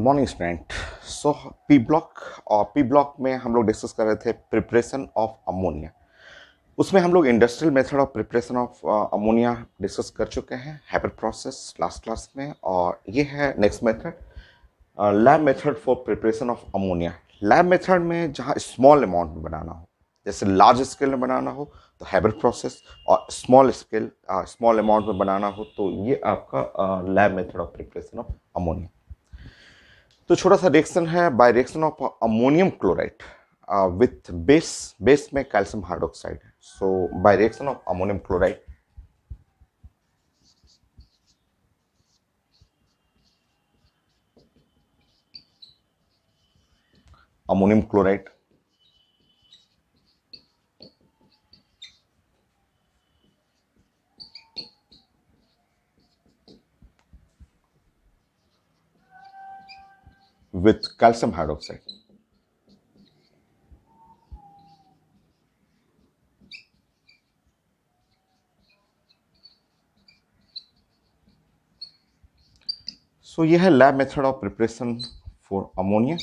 Morning student. So P block और P block में हम लोग डिस्कस कर रहे थे प्रिपरेशन ऑफ अमोनिया। उसमें हम लोग industrial method of preparation of ammonia discuss कर चुके हैं, हैपर प्रोसेस लास्ट क्लास में, और ये है next method, lab method for preparation of ammonia. Lab method में जहाँ स्मॉल अमाउंट में बनाना हो, जैसे लार्ज स्केल में बनाना हो तो हैबर प्रोसेस, और स्मॉल अमाउंट में बनाना हो तो ये आपका lab method of preparation of ammonia. तो छोटा सा रिएक्शन है, by reaction of ammonium chloride with base में कैल्शियम हाइड्रोक्साइड है। So by reaction of ammonium chloride ammonium chloride with calcium hydroxide. So यह है lab method of preparation for ammonia.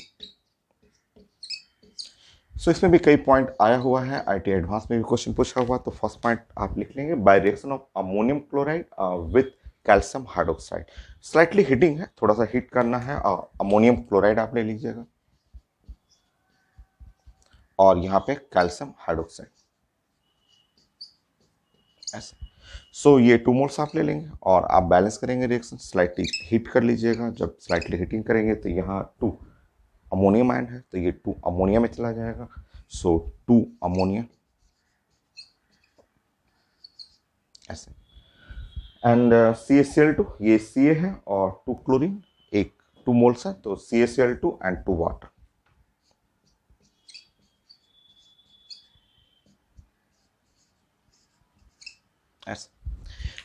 So इसमें भी कई पॉइंट आया हुआ है, आईटी एडवांस में भी क्वेश्चन पूछा हुआ, तो फर्स्ट पॉइंट आप लिख लेंगे, bye reaction of ammonium chloride with calcium hydroxide. Slightly heating है, थोड़ा सा हीट करना है, और अमोनियम क्लोराइड आप ले लीजिएगा और यहाँ पे कैल्शियम हाइड्रोक्साइड ऐसे। सो ये 2 मोल्स आप ले लेंगे और आप बैलेंस करेंगे रिएक्शन, स्लाइटली हीट कर लीजिएगा। जब स्लाइटली हीटिंग करेंगे तो यहाँ 2 अमोनियम आयन है तो ये 2 अमोनिया में चला जाएगा। सो 2 अमोनिया ऐसे, एंड CaCl2 ये Ca है और 2 क्लोरीन, एक 2 मोल्स है तो CaCl2 एंड 2 वाटर ऐसे।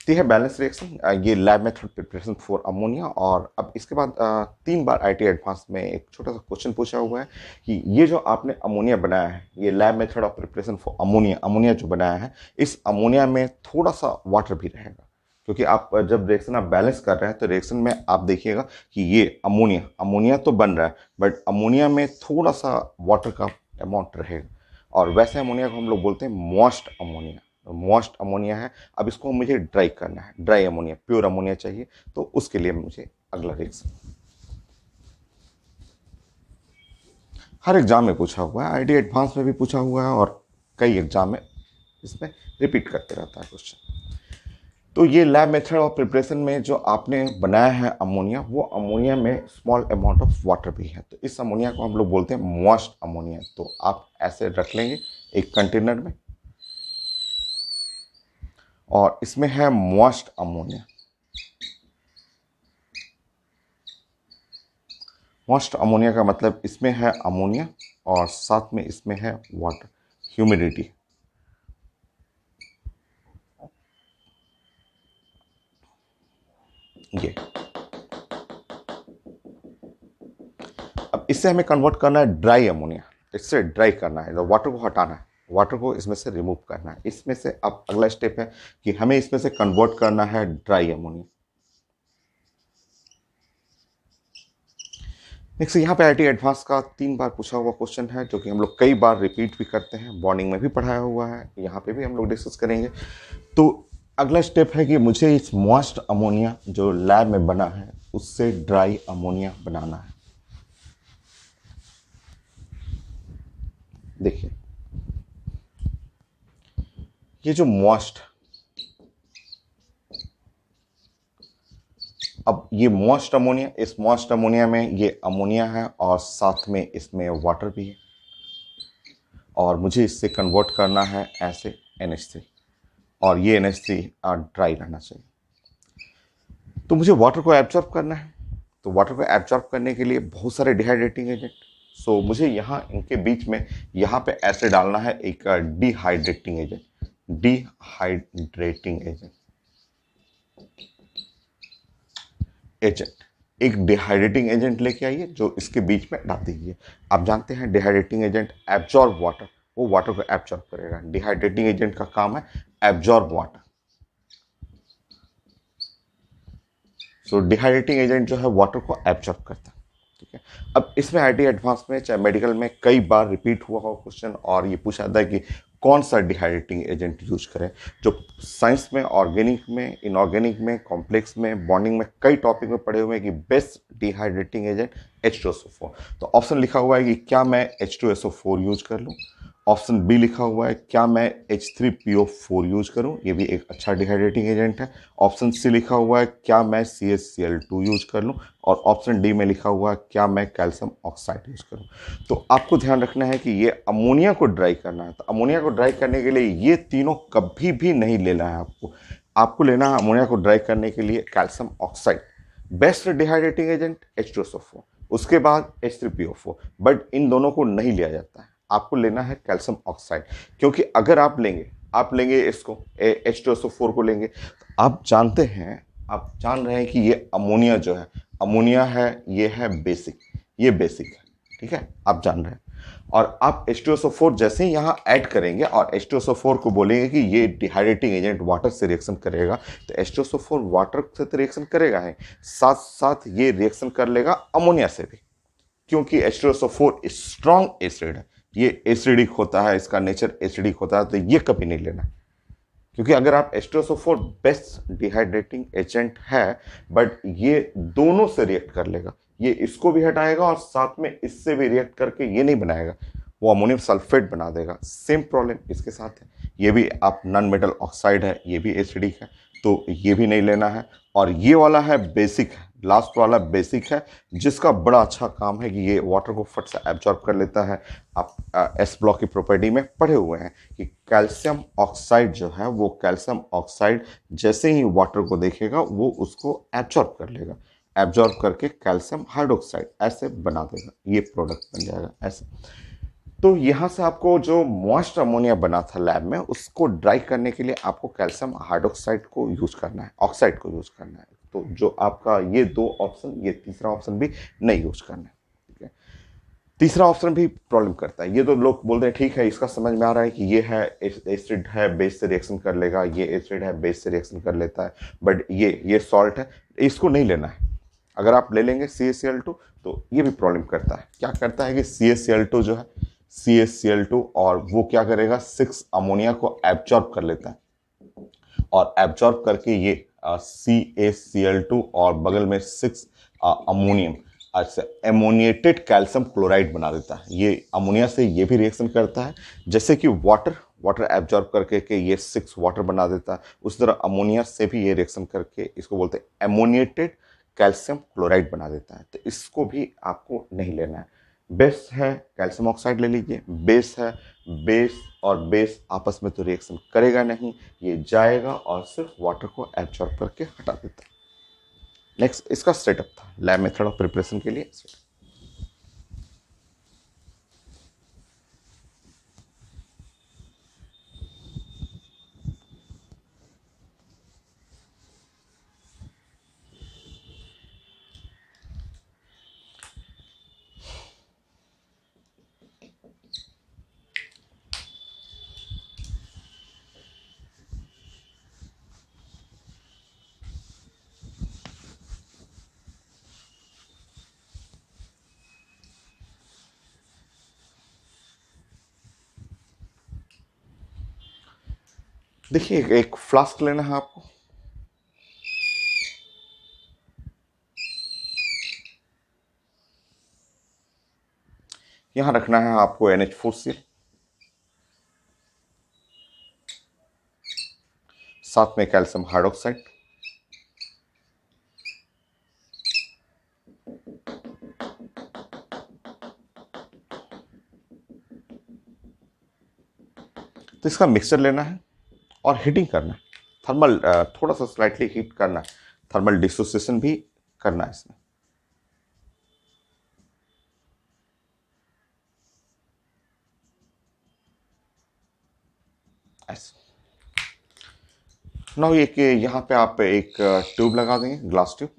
तो यह है बैलेंस रिएक्शन, ये lab method preparation for ammonia. और अब इसके बाद 3 बार आईटी एडवांस में एक छोटा सा क्वेश्चन पूछा हुआ है कि ये जो आपने अमोनिया बनाया है, ये lab method of preparation for ammonia जो बनाया है, इस अमोनिया में थोड़ा सा वाटर भी रहेगा, क्योंकि आप जब रिएक्शन आप बैलेंस कर रहे हैं तो रिएक्शन में आप देखिएगा कि ये अमोनिया तो बन रहा है, बट अमोनिया में थोड़ा सा वाटर का अमाउंट रहेगा, और वैसे अमोनिया को हम लोग बोलते हैं मॉइस्ट अमोनिया है। अब इसको मुझे ड्राई करना है, ड्राई अमोनिया, प्योर अमोनिया चाहिए, तो उसके लिए मुझे अगला रिएक्शन हर एग्जाम में पूछा हुआ है, आईटी एडवांस में भी पूछा हुआ है, और कई एग्जाम में इसमें रिपीट करते रहता है क्वेश्चन। तो ये लैब मेथड ऑफ प्रिपरेशन में जो आपने बनाया है अमोनिया, वो अमोनिया में स्मॉल अमाउंट ऑफ वाटर भी है, तो इस अमोनिया को हम लोग बोलते हैं मॉइस्ट अमोनिया। तो आप ऐसे रख लेंगे एक कंटेनर में, और इसमें है मॉइस्ट अमोनिया। मॉइस्ट अमोनिया का मतलब इसमें है अमोनिया और साथ में इसमें है वाटर, ह्यूमिडिटी। ये अब इससे हमें कन्वर्ट करना है ड्राई अमोनिया, इससे ड्राई करना है, वाटर को हटाना है, वाटर को इसमें से रिमूव करना है। इसमें से अब अगला स्टेप है कि हमें इसमें से कन्वर्ट करना है ड्राई अमोनिया। नेक्स्ट यहाँ पे आईटी एडवांस का 3 बार पूछा हुआ क्वेश्चन है, जो कि हम लोग कई बार रिपीट भी करते हैं, बॉन्डिंग में भी पढ़ाया हुआ है, यहाँ पे भी हम लोग डिस्कस करेंगे। तो अगला स्टेप है कि मुझे इस मॉइस्ट अमोनिया जो लैब में बना है उससे ड्राई अमोनिया बनाना है। देखिए ये जो मॉइस्ट, अब ये मॉइस्ट अमोनिया, इस मॉइस्ट अमोनिया में ये अमोनिया है और साथ में इसमें वाटर भी है, और मुझे इससे कन्वर्ट करना है ऐसे NH3, और ये NH3 ड्राई रहना चाहिए। तो मुझे वाटर को एब्जॉर्ब करना है, तो वाटर को एब्जॉर्ब करने के लिए बहुत सारे डिहाइड्रेटिंग एजेंट। सो मुझे यहाँ इनके बीच में यहाँ पे ऐसे डालना है एक डिहाइड्रेटिंग एजेंट, एक डिहाइड्रेटिंग एजेंट लेके आइए जो इसके बीच में डाल दीजिए। आप जानते हैं डिहाइड्रेटिंग एजेंट एब्जॉर्ब वाटर, वो वाटर को एब्जॉर्ब करेगा। डिहाइड्रेटिंग एजेंट का काम है एब्जॉर्ब वाटर। सो डिहाइड्रेटिंग एजेंट जो है वाटर को एब्जॉर्ब करता है। तो ठीक है। अब इसमें आईटी एडवांस में चाहे मेडिकल में कई बार रिपीट हुआ हो क्वेश्चन और ये पूछा जाता है कि कौन सा डिहाइड्रेटिंग एजेंट यूज करें। जो साइंस में, ऑर्गेनिक में, इनऑर्गेनिक में, कॉम्प्लेक्स में, बॉन्डिंग में कई टॉपिक में पढ़े हुए हैं कि बेस्ट डिहाइड्रेटिंग एजेंट H2SO4। तो ऑप्शन लिखा हुआ है कि क्या मैं H2SO4 यूज कर लूँ। ऑप्शन बी लिखा हुआ है क्या मैं H3PO4 यूज करूं, ये भी एक अच्छा डिहाइड्रेटिंग एजेंट है। ऑप्शन सी लिखा हुआ है क्या मैं CaCl2 यूज कर लूं। और ऑप्शन डी में लिखा हुआ है क्या मैं कैल्शियम ऑक्साइड यूज करूं। तो आपको ध्यान रखना है कि ये अमोनिया को ड्राई करना है, तो अमोनिया को ड्राई करने के लिए ये तीनों कभी भी नहीं लेना है आपको। आपको लेना है अमोनिया को ड्राई करने के लिए calcium oxide, best dehydrating agent H2SO4, उसके बाद H3PO4। बट इन दोनों को नहीं लिया जाता है, आपको लेना है कैल्शियम ऑक्साइड। क्योंकि अगर आप लेंगे इसको H2SO4 को लेंगे, तो आप जान रहे हैं कि ये अमोनिया जो है, अमोनिया है, ये है बेसिक, ये बेसिक है, ठीक है, आप जान रहे हैं। और आप H2SO4 जैसे ही यहाँ ऐड करेंगे और H2SO4 को बोलेंगे कि ये डिहाइड्रेटिंग एजेंट वाटर से रिएक्शन करेगा, तो H2SO4 वाटर से तो रिएक्शन करेगा ही, साथ साथ ये रिएक्शन कर लेगा अमोनिया से भी। क्योंकि H2SO4 स्ट्रॉन्ग एसिड है, ये एसिडिक होता है, इसका नेचर एसिडिक होता है, तो ये कभी नहीं लेना। क्योंकि अगर आप H2SO4 बेस्ट डिहाइड्रेटिंग एजेंट है, बट ये दोनों से रिएक्ट कर लेगा, ये इसको भी हटाएगा और साथ में इससे भी रिएक्ट करके ये नहीं बनाएगा, वो अमोनियम सल्फेट बना देगा। सेम प्रॉब्लम इसके साथ है, ये भी आप नॉन मेटल ऑक्साइड है, ये भी एसिडिक है, तो ये भी नहीं लेना है। और ये वाला है बेसिक है, लास्ट वाला बेसिक है, जिसका बड़ा अच्छा काम है कि ये वाटर को फट से एब्जॉर्ब कर लेता है। आप एस ब्लॉक की प्रॉपर्टी में पढ़े हुए हैं कि कैल्शियम ऑक्साइड जो है, वो कैल्शियम ऑक्साइड जैसे ही वाटर को देखेगा वो उसको एब्जॉर्ब कर लेगा, एब्जॉर्ब करके कैल्शियम हाइड्रोक्साइड ऐसे बना देगा, ये प्रोडक्ट बन जाएगा ऐसे। तो यहाँ से आपको जो मॉइस्ट अमोनिया बना था लैब में, उसको ड्राई करने के लिए आपको कैल्शियम हाइड्रोक्साइड को यूज करना है, ऑक्साइड को यूज करना है। तो जो आपका ये दो ऑप्शन, ये तीसरा ऑप्शन भी नहीं यूज करना है, ठीक है। तीसरा ऑप्शन भी प्रॉब्लम करता है। ये तो लोग बोलते हैं ठीक है, इसका समझ में आ रहा है कि ये है एसिड है, बेस से रिएक्शन कर लेगा, ये एसिड है, बेस से रिएक्शन कर लेता है, बट ये सॉल्ट है, इसको नहीं लेना है। अगर आप ले लेंगे CaCl2 तो ये भी प्रॉब्लम करता है। क्या करता है कि CaCl2 जो है, CaCl2 और वो क्या करेगा, 6 अमोनिया को एब्जॉर्ब कर लेता है, और एब्जॉर्ब करके ये CaCl2 और बगल में 6 अमोनियम, अच्छा, एमोनिएटेड कैल्शियम क्लोराइड बना देता है। ये अमोनिया से ये भी रिएक्शन करता है, जैसे कि वाटर एब्जॉर्ब करके के ये 6 वाटर बना देता है, उस तरह अमोनिया से भी ये रिएक्शन करके इसको बोलते हैं एमोनिएटेड कैल्शियम क्लोराइड बना देता है। तो इसको भी आपको नहीं लेना है। बेस है कैल्शियम ऑक्साइड ले लीजिए, बेस है, बेस और बेस आपस में तो रिएक्शन करेगा नहीं, ये जाएगा और सिर्फ वाटर को एब्जॉर्ब करके हटा देता है। नेक्स्ट इसका सेटअप था लैब मेथड ऑफ प्रिपरेशन के लिए। देखिए, एक फ्लास्क लेना है आपको, यहां रखना है आपको NH4Cl, साथ में कैल्शियम हाइड्रोक्साइड, तो इसका मिक्सचर लेना है और हीटिंग करना है, थर्मल थोड़ा सा स्लाइटली हीट करना है, थर्मल डिसोसिएशन भी करना है इसमें ऐसे। ना ये कि यहाँ पे आप एक ट्यूब लगा देंगे, ग्लास ट्यूब,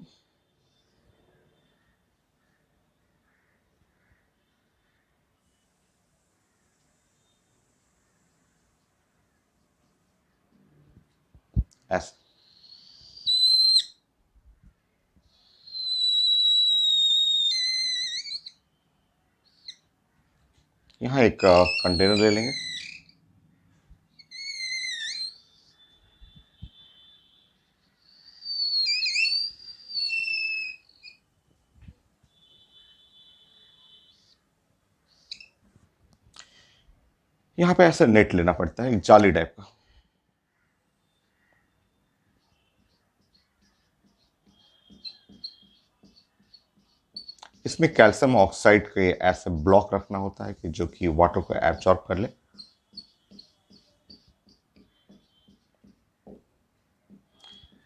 ऐसे। यहाँ एक कंटेनर ले लेंगे। यहाँ पे ऐसे नेट लेना पड़ता है, एक जाली टाइप का। इसमें कैल्शियम ऑक्साइड के ऐसे ब्लॉक रखना होता है कि जो कि वाटर को एब्जॉर्ब कर ले।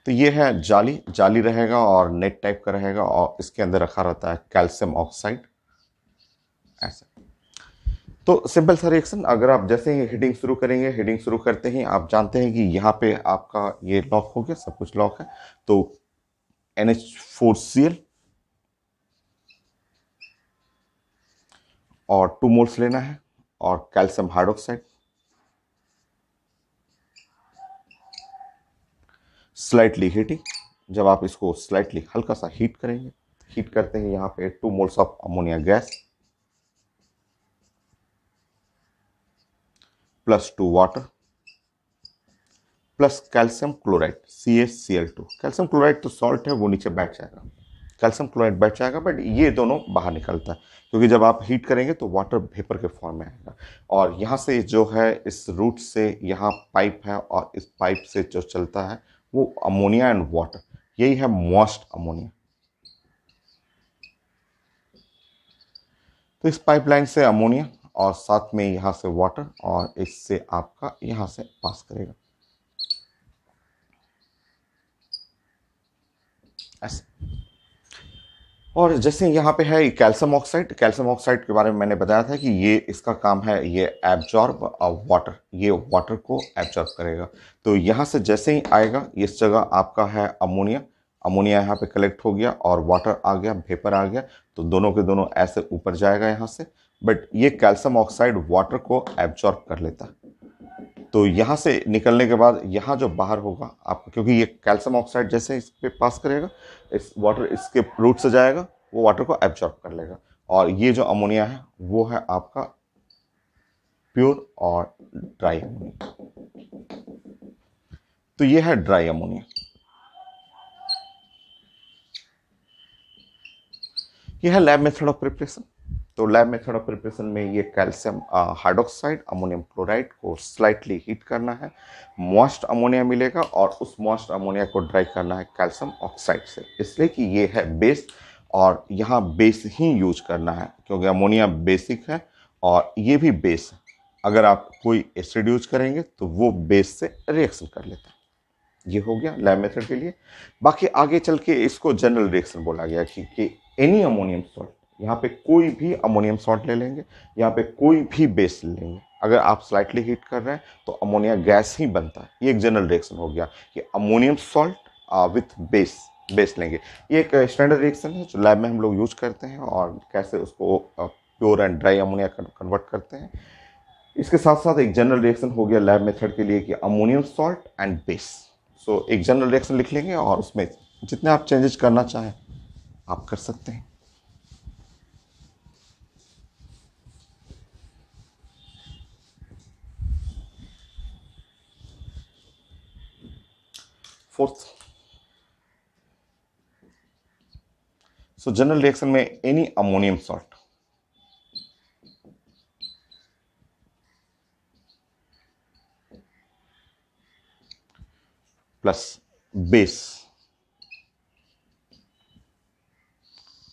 तो ये है जाली, जाली रहेगा और नेट टाइप का रहेगा और इसके अंदर रखा रहता है कैल्शियम ऑक्साइड ऐसे। तो सिंपल सा रिएक्शन, अगर आप जैसे ही हीटिंग शुरू करेंगे, हीटिंग शुरू करते ही आप जानते हैं कि यहाँ पे आपका ये लॉक हो गया, सब कुछ लॉक है। तो NH4Cl और 2 मोल्स लेना है और कैल्शियम हाइड्रोक्साइड, स्लाइटली हीटिंग। जब आप इसको स्लाइटली हल्का सा हीट करेंगे, हीट करते हैं यहाँ पे 2 moles of ammonia gas +2 water plus calcium chloride CaCl2। Calcium chloride तो सॉल्ट है, वो नीचे बैठ जाएगा, कैल्शियम क्लोराइड बैठ जाएगा, बट ये दोनों बाहर निकलता है क्योंकि जब आप हीट करेंगे तो वाटर वेपर के फॉर्म में आएगा। और यहाँ से जो है इस रूट से यहाँ पाइप है और इस पाइप से जो चलता है वो अमोनिया एंड वाटर, यही है मॉइस्ट अमोनिया। तो इस पाइपलाइन से अमोनिया और साथ में यहाँ से वाटर और इससे आपका यहाँ से पास करेगा ऐसे। और जैसे यहाँ पे है कैल्शियम ऑक्साइड, कैल्शियम ऑक्साइड के बारे में मैंने बताया था कि ये इसका काम है, ये एब्जॉर्ब वाटर, ये वाटर को एब्जॉर्ब करेगा। तो यहाँ से जैसे ही आएगा, इस जगह आपका है अमोनिया, अमोनिया यहाँ पे कलेक्ट हो गया और वाटर आ गया, वेपर आ गया, तो दोनों के दोनों ऐसे ऊपर जाएगा यहाँ से। बट ये कैल्शियम ऑक्साइड वाटर को एब्जॉर्ब कर लेता है। तो यहाँ से निकलने के बाद यहाँ जो बाहर होगा आपका, क्योंकि ये कैल्शियम ऑक्साइड जैसे इस पे पास करेगा, इस वाटर इसके रूट से जाएगा, वो वाटर को एब्जॉर्ब कर लेगा। और ये जो अमोनिया है वो है आपका प्योर और ड्राई अमोनिया। तो ये है ड्राई अमोनिया। ये है लैब मेथड ऑफ प्रिपरेशन। तो लैब मेथड ऑफ प्रिपरेशन में ये कैल्शियम हाइड्रोक्साइड अमोनियम क्लोराइड को स्लाइटली हीट करना है, मॉइस्ट अमोनिया मिलेगा और उस मॉइस्ट अमोनिया को ड्राई करना है कैल्शियम ऑक्साइड से, इसलिए कि ये है बेस और यहाँ बेस ही यूज करना है क्योंकि अमोनिया बेसिक है और ये भी बेस है। अगर आप कोई एसिड यूज करेंगे तो वो बेस से रिएक्शन कर लेता है। ये हो गया लैब मेथड के लिए। बाकी आगे चल के इसको जनरल रिएक्शन बोला गया कि एनी अमोनियम सॉल्ट, यहाँ पे कोई भी अमोनियम सॉल्ट ले लेंगे, यहाँ पे कोई भी बेस ले लेंगे, अगर आप स्लाइटली हीट कर रहे हैं तो अमोनिया गैस ही बनता है। ये एक जनरल रिएक्शन हो गया कि अमोनियम सॉल्ट विथ बेस लेंगे। ये एक स्टैंडर्ड रिएक्शन है जो लैब में हम लोग यूज करते हैं और कैसे उसको pure and dry ammonia convert करते हैं। इसके साथ साथ एक जनरल रिएक्शन हो गया लैब मेथड के लिए कि अमोनियम सॉल्ट एंड बेस। सो एक जनरल रिएक्शन लिख लेंगे और उसमें जितने आप चेंजेस करना चाहें आप कर सकते हैं। फोर्थ, सो जनरल रिएक्शन में any ammonium salt plus base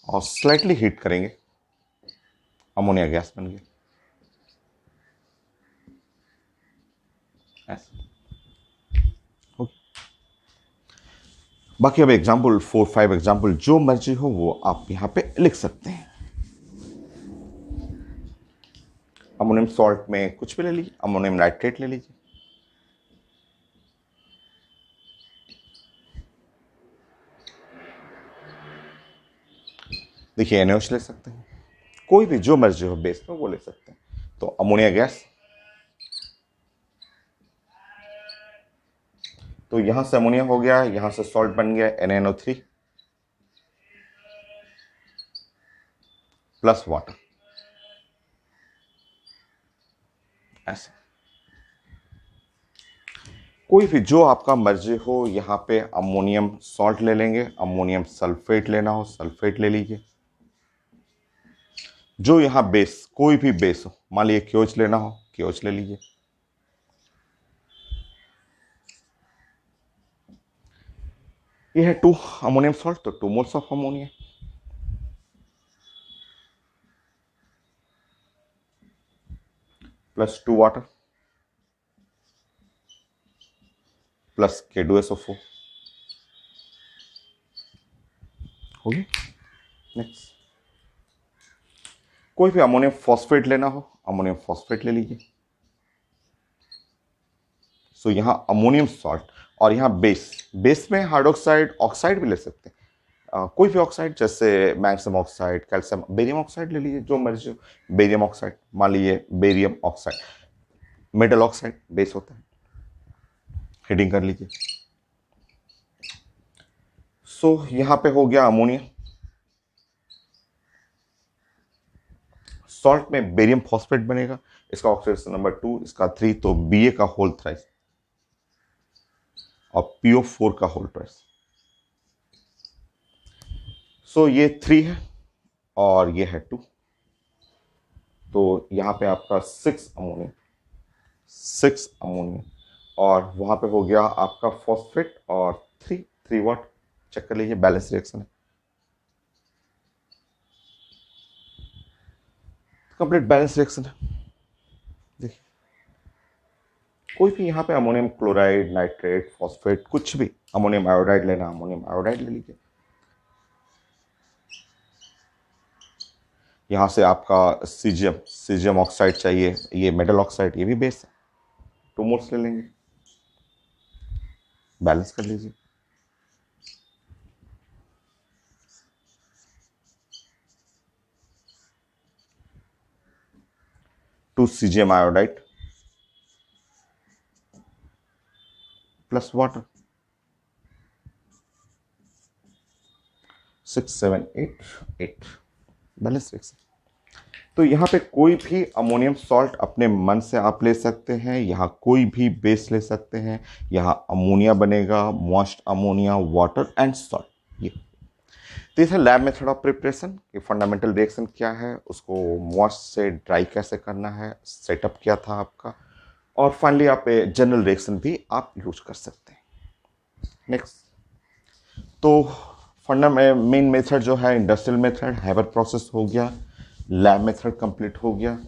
और स्लाइटली हीट करेंगे, अमोनिया गैस बन गई ऐसे। बाकी अब एग्जाम्पल 4-5 एग्जाम्पल जो मर्जी हो वो आप यहाँ पे लिख सकते हैं। अमोनियम सॉल्ट में कुछ भी ले लीजिए, अमोनियम नाइट्रेट ले लीजिए, देखिए NaOH ले सकते हैं, कोई भी जो मर्जी हो बेस में वो ले सकते हैं। तो अमोनिया गैस, तो यहां से अमोनिया हो गया, यहां से सॉल्ट बन गया NaNO3 प्लस वाटर। ऐसे कोई भी जो आपका मर्जी हो, यहाँ पे अमोनियम सॉल्ट ले लेंगे, अमोनियम सल्फेट लेना हो सल्फेट ले लीजिए। जो यहाँ बेस, कोई भी बेस हो, मान लीजिए क्योच लेना हो क्योच ले लीजिए। ये है 2 अमोनियम सॉल्ट, तो 2 moles of ammonia plus 2 water plus K2SO4 हो गया। नेक्स्ट, कोई भी अमोनियम फॉस्फेट लेना हो अमोनियम फॉस्फेट ले लीजिए। सो यहाँ अमोनियम सॉल्ट और यहाँ बेस, बेस में हाइड्रोक्साइड ऑक्साइड भी ले सकते हैं, कोई भी ऑक्साइड, जैसे magnesium oxide, calcium, barium oxide ले लीजिए जो मर्जी हो। बेरियम ऑक्साइड, मान लीजिए barium oxide, metal oxide base होता है, हेडिंग कर लीजिए। सो यहाँ पे हो गया अमोनिया। सॉल्ट में बेरियम फॉस्फेट बनेगा, इसका ऑक्सीडेशन नंबर 2, इसका 3, तो Ba का होल थ्राइस और PO4 का होल ट्वाइस। सो ये 3 है और ये है 2, तो यहाँ पे आपका 6 अमोनियम और वहां पे हो गया आपका फॉस्फेट और 3 वाट। चेक कर लीजिए, बैलेंस रिएक्शन है, कंप्लीट बैलेंस रिएक्शन है। देखिए, कोई भी यहाँ पे अमोनियम क्लोराइड, नाइट्रेट, फॉस्फेट, कुछ भी, अमोनियम आयोडाइड लेना अमोनियम आयोडाइड ले लीजिए। यहाँ से आपका सीजियम ऑक्साइड चाहिए, ये मेटल ऑक्साइड, ये भी बेस है, 2 मोल्स ले लेंगे, बैलेंस कर लीजिए। Two caesium iodide plus water, 6 7 8 balance reaction. तो यहाँ पे कोई भी अमोनियम सॉल्ट अपने मन से आप ले सकते हैं, यहाँ कोई भी बेस ले सकते हैं, यहाँ अमोनिया बनेगा, moist ammonia, water and salt. ये तो है लैब मेथड ऑफ प्रिपरेशन कि फंडामेंटल रिएक्शन क्या है, उसको मॉइस्ट से ड्राई कैसे करना है, सेटअप क्या था आपका, और फाइनली आप जनरल रिएक्शन भी आप यूज कर सकते हैं। नेक्स्ट, तो मेन मेथड जो है इंडस्ट्रियल मेथड, हैबर प्रोसेस हो गया, लैब मेथड कंप्लीट हो गया।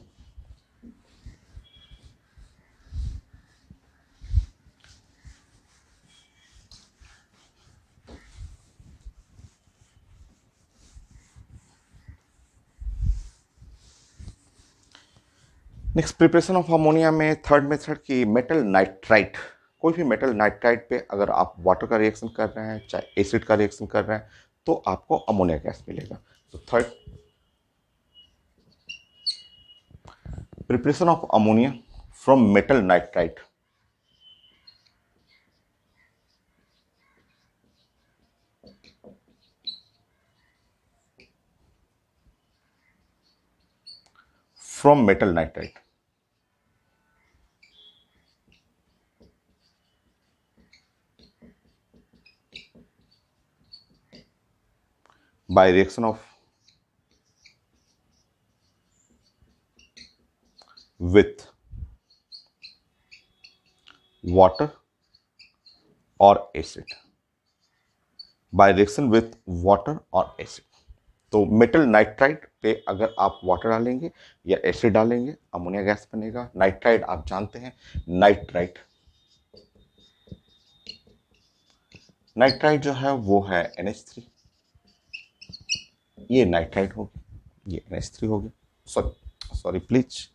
नेक्स्ट, प्रिपरेशन ऑफ अमोनिया में थर्ड मेथड की मेटल नाइट्राइट, कोई भी मेटल नाइट्राइट पे अगर आप वाटर का रिएक्शन कर रहे हैं, चाहे एसिड का रिएक्शन कर रहे हैं, तो आपको अमोनिया गैस मिलेगा। तो third, preparation of ammonia from metal nitrite. From metal nitrite by reaction of with water और acid, by reaction with water और एसिड। तो मेटल नाइट्राइट पे अगर आप वाटर डालेंगे या एसिड डालेंगे, अमोनिया गैस बनेगा। नाइट्राइड आप जानते हैं, नाइट्राइट, नाइट्राइट जो है वो है NH3, ये नाइट्राइट हो गया, ये NH3 हो गया, सॉरी प्लीज,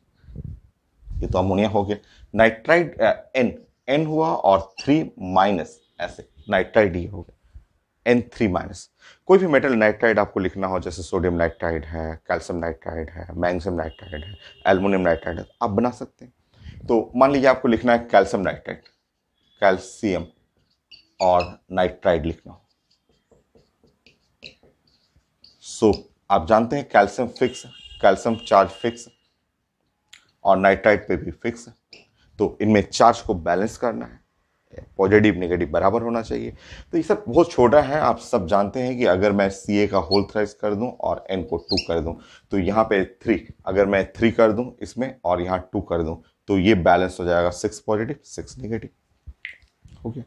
ये तो अमोनिया हो गया। नाइट्राइड N हुआ और 3 माइनस, ऐसे नाइट्राइड ये हो गया N3 माइनस। कोई भी मेटल नाइट्राइड आपको लिखना हो, जैसे सोडियम नाइट्राइड है, कैल्शियम नाइट्राइड है, मैग्नीशियम नाइट्राइड है, एल्युमिनियम नाइट्राइड है, आप बना सकते हैं। तो मान लीजिए आपको लिखना है कैल्शियम नाइट्राइड, कैल्शियम और नाइट्राइड लिखना हो, सो आप जानते हैं calcium fix, calcium charge fix, और नाइट्राइट पे भी फिक्स है। तो इनमें चार्ज को बैलेंस करना है, पॉजिटिव नेगेटिव बराबर होना चाहिए। तो ये सब बहुत छोटा है, आप सब जानते हैं कि अगर मैं सी ए का होल थ्राइस कर दूं और एन को 2 कर दूं तो यहाँ पे 3, अगर मैं 3 कर दूं इसमें और यहाँ 2 कर दूं तो ये बैलेंस हो जाएगा 6 पॉजिटिव 6 नेगेटिव। हो गया।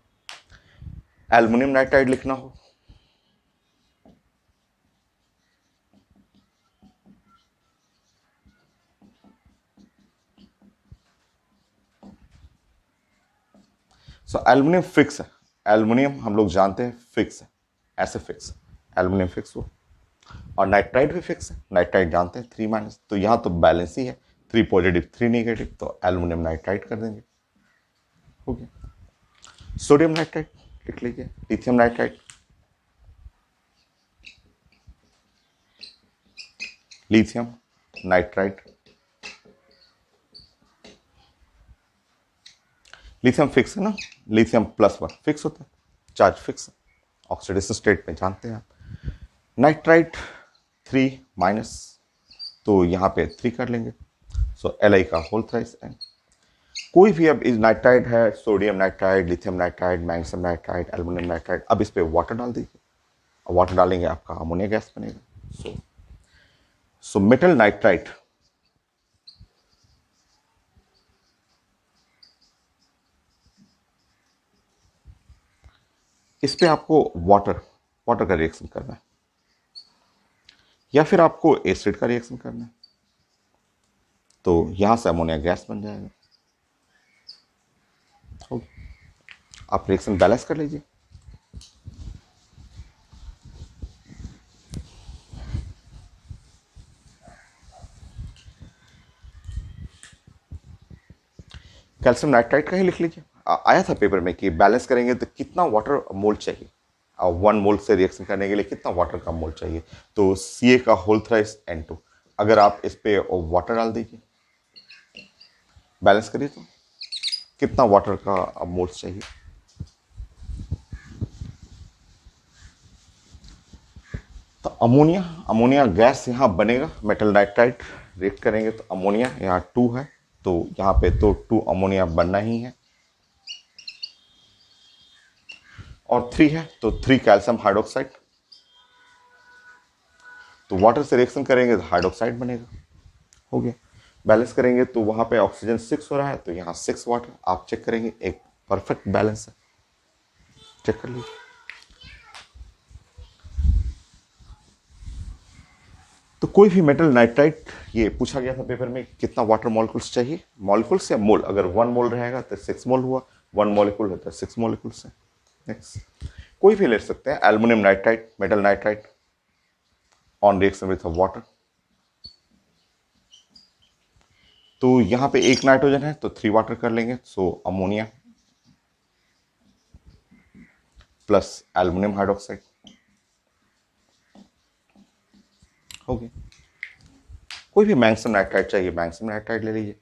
एल्युमिनियम नाइट्राइड लिखना हो, सो एल्युमिनियम फिक्स है। एल्युमिनियम हम लोग जानते हैं फिक्स है, ऐसे फिक्स है एल्युमिनियम फिक्स हो। और नाइट्राइड भी फिक्स है, नाइट्राइड जानते हैं 3 माइनस, तो यहाँ तो बैलेंस ही है, 3 पॉजिटिव 3 नेगेटिव, तो एल्युमिनियम नाइट्राइड कर देंगे। हो गया। सोडियम नाइट्राइड लिख लीजिए, lithium nitride, lithium nitride. Lithium fix है ना, लिथियम +1 फिक्स होता है, चार्ज फिक्स है, ऑक्सीडेशन स्टेट में जानते हैं आप। नाइट्राइड 3 माइनस, तो यहाँ पे 3 कर लेंगे, सो Li का होल थ्राइस n। कोई भी अब इस नाइट्राइड है, sodium nitride, lithium nitride, magnesium nitride, aluminium nitride, अब इस पे वाटर डाल दीजिए, वाटर डालेंगे आपका अमोनिया गैस बनेगा। सो मेटल नाइट्राइड, इस पे आपको वाटर वाटर का रिएक्शन करना है या फिर आपको एसिड का रिएक्शन करना है, तो यहां से अमोनिया गैस बन जाएगा। ओके, आप रिएक्शन बैलेंस कर लीजिए। कैल्शियम नाइट्राइड का ही लिख लीजिए, आया था पेपर में कि बैलेंस करेंगे तो कितना वाटर मोल चाहिए, 1 मोल से रिएक्शन करने के लिए कितना वाटर का मोल चाहिए, तो सी ए का होल थ्राइस N2। अगर आप इस पे वाटर डाल दीजिए, बैलेंस करिए तो कितना वाटर का मोल्स चाहिए। तो अमोनिया अमोनिया गैस यहाँ बनेगा, मेटल नाइट्राइड रिएक्ट करेंगे तो अमोनिया यहाँ 2 है, तो यहाँ पे तो 2 अमोनिया बनना ही है, और 3 है तो 3 कैल्शियम हाइड्रोक्साइड, तो वाटर से रिएक्शन करेंगे तो हाइड्रोक्साइड बनेगा। हो गया। बैलेंस करेंगे तो वहां पे ऑक्सीजन 6 हो रहा है, तो यहाँ 6 वाटर, आप चेक करेंगे एक परफेक्ट बैलेंस है, चेक कर लीजिए। तो कोई भी मेटल नाइट्राइड, ये पूछा गया था पेपर में कितना वाटर मॉलिक्यूल्स चाहिए, मॉलिक्यूल्स या मोल, अगर 1 मोल रहेगा तो 6 मोल हुआ, 1 मॉलिक्यूल है तो 6 मॉलिक्यूल्स है। नेक्स्ट, कोई भी ले सकते हैं, aluminium nitride, metal nitride on reaction with water, तो यहाँ पे एक नाइट्रोजन है तो 3 वाटर कर लेंगे, सो अमोनिया प्लस एल्युमिनियम हाइड्रोक्साइड। हो गया। कोई भी मैग्नीशियम नाइट्राइड चाहिए, मैग्नीशियम नाइट्राइड ले लीजिए,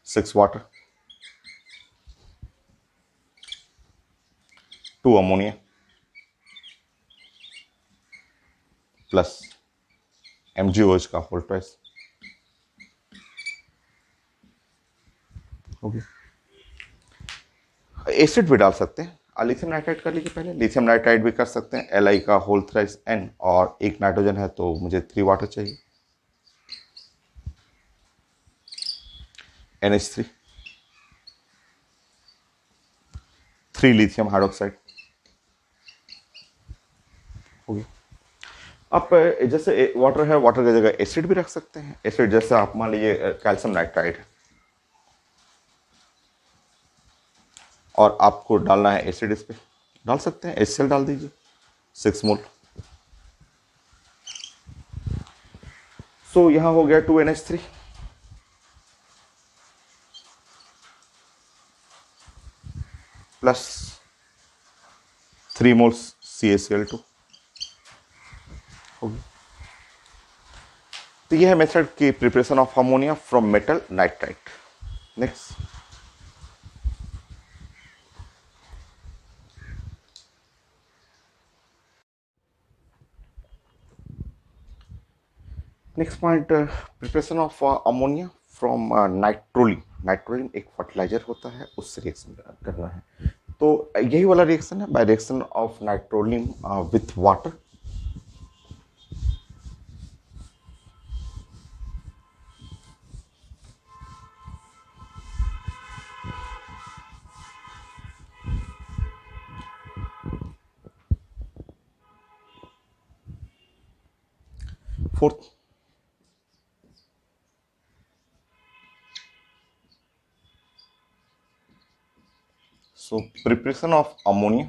6 वाटर, 2 अमोनिया प्लस MgOH का होल ट्वाइस। हो गया। एसिड भी डाल सकते हैं, लिथियम नाइट्राइड कर लीजिए पहले, लिथियम नाइट्राइड भी कर सकते हैं, Li का होल थ्राइस n, और एक नाइट्रोजन है तो मुझे 3 वाटर चाहिए, NH3, 3 लिथियम हाइड्रोक्साइड। हो गया। आप जैसे वाटर है, वाटर की जगह एसिड भी रख सकते हैं, एसिड जैसे आप मान लीजिए कैल्शियम नाइट्राइड है और आपको डालना है एसिड, इस पे डाल सकते हैं, HCl डाल दीजिए 6 मोल। सो यहां हो गया 2NH3 प्लस 3 मोल्स CaCl2। हो गया। तो यह है मेथड की preparation of ammonia from metal nitride. Next, next point, preparation of ammonia from नाइट्रोलिन। नाइट्रोलिन एक फर्टिलाइजर होता है, उससे रिएक्शन करना है। तो यही वाला रिएक्शन है, by reaction of नाइट्रोलिन with water. Fourth, so preparation of ammonia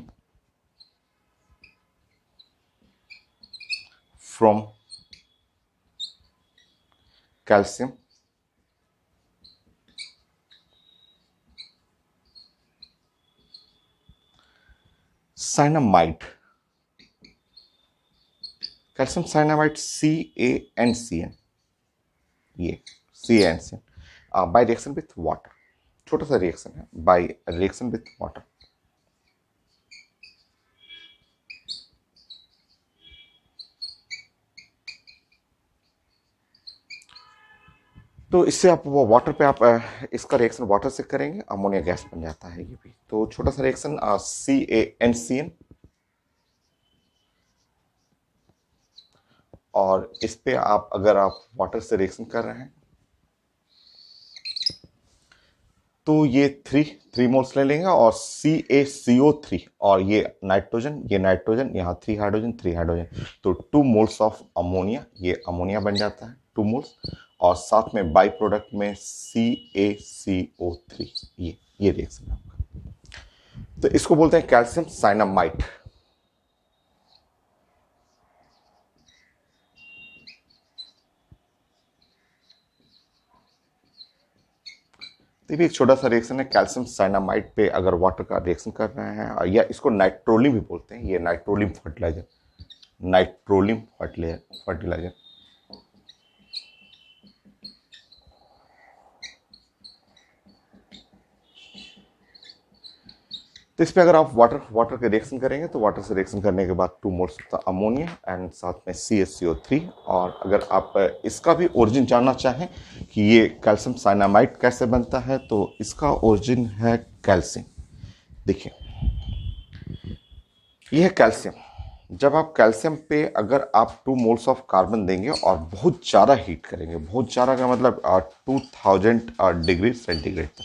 from calcium cyanamide, calcium cyanamide CaNCN, ये CaNCN by reaction with water. छोटा सा रिएक्शन है, बाय रिएक्शन विथ वाटर। तो इससे आप वो वाटर पे आप इसका रिएक्शन वाटर से करेंगे, अमोनिया गैस बन जाता है ये भी। तो छोटा सा रिएक्शन CaNCN, और इस पे आप अगर आप वाटर से रिएक्शन कर रहे हैं तो ये थ्री मोल्स ले लेंगे, और CaCO3, और ये नाइट्रोजन, यहाँ 3 हाइड्रोजन, तो 2 मोल्स ऑफ अमोनिया, ये अमोनिया बन जाता है 2 मोल्स, और साथ में बाई प्रोडक्ट में CaCO3, ये रिएक्शन है आपका। तो इसको बोलते हैं कैल्शियम साइनामाइड। ये भी एक छोटा सा रिएक्शन है, कैल्शियम साइनामाइड पे अगर वाटर का रिएक्शन कर रहे हैं, या इसको नाइट्रोलिम भी बोलते हैं, ये नाइट्रोलिम फर्टिलाइजर, फर्टिलाइजर। तो इस पे अगर आप वाटर के रिएक्शन करेंगे तो वाटर से रिएक्शन करने के बाद 2 मोल्स अमोनिया एंड साथ में CaCO3। और अगर आप इसका भी ओरिजिन जानना चाहें कि ये कैल्शियम साइनामाइड कैसे बनता है, तो इसका ओरिजिन है कैल्शियम। देखिए, ये है कैल्शियम। जब आप कैल्शियम पे अगर आप 2 मोल्स ऑफ कार्बन देंगे और बहुत ज़्यादा हीट करेंगे, बहुत ज़्यादा का मतलब 2000 डिग्री सेंटीग्रेड तक,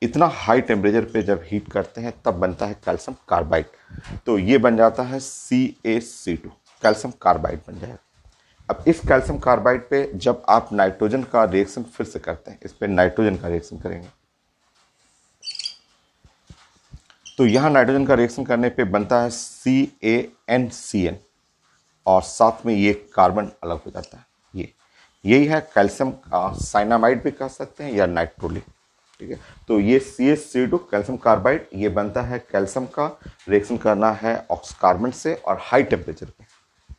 इतना हाई टेम्परेचर पे जब हीट करते हैं तब बनता है कैल्शियम कार्बाइड। तो ये बन जाता है CaC2, कैल्शियम कार्बाइड बन जाएगा। अब इस कैल्शियम कार्बाइड पे जब आप नाइट्रोजन का रिएक्शन फिर से करते हैं, इस पे नाइट्रोजन का रिएक्शन करेंगे, तो यहां नाइट्रोजन का रिएक्शन करने पे बनता है CaNCN, और साथ में ये कार्बन अलग हो जाता है। यही है कैल्शियम साइनामाइड भी कह सकते हैं, या नाइट्रोलिन। ठीक है, तो ये CaC2 कैल्शियम कार्बाइड, ये बनता है कैल्शियम का, रिएक्शन करना है कार्बन से और हाई टेम्परेचर पे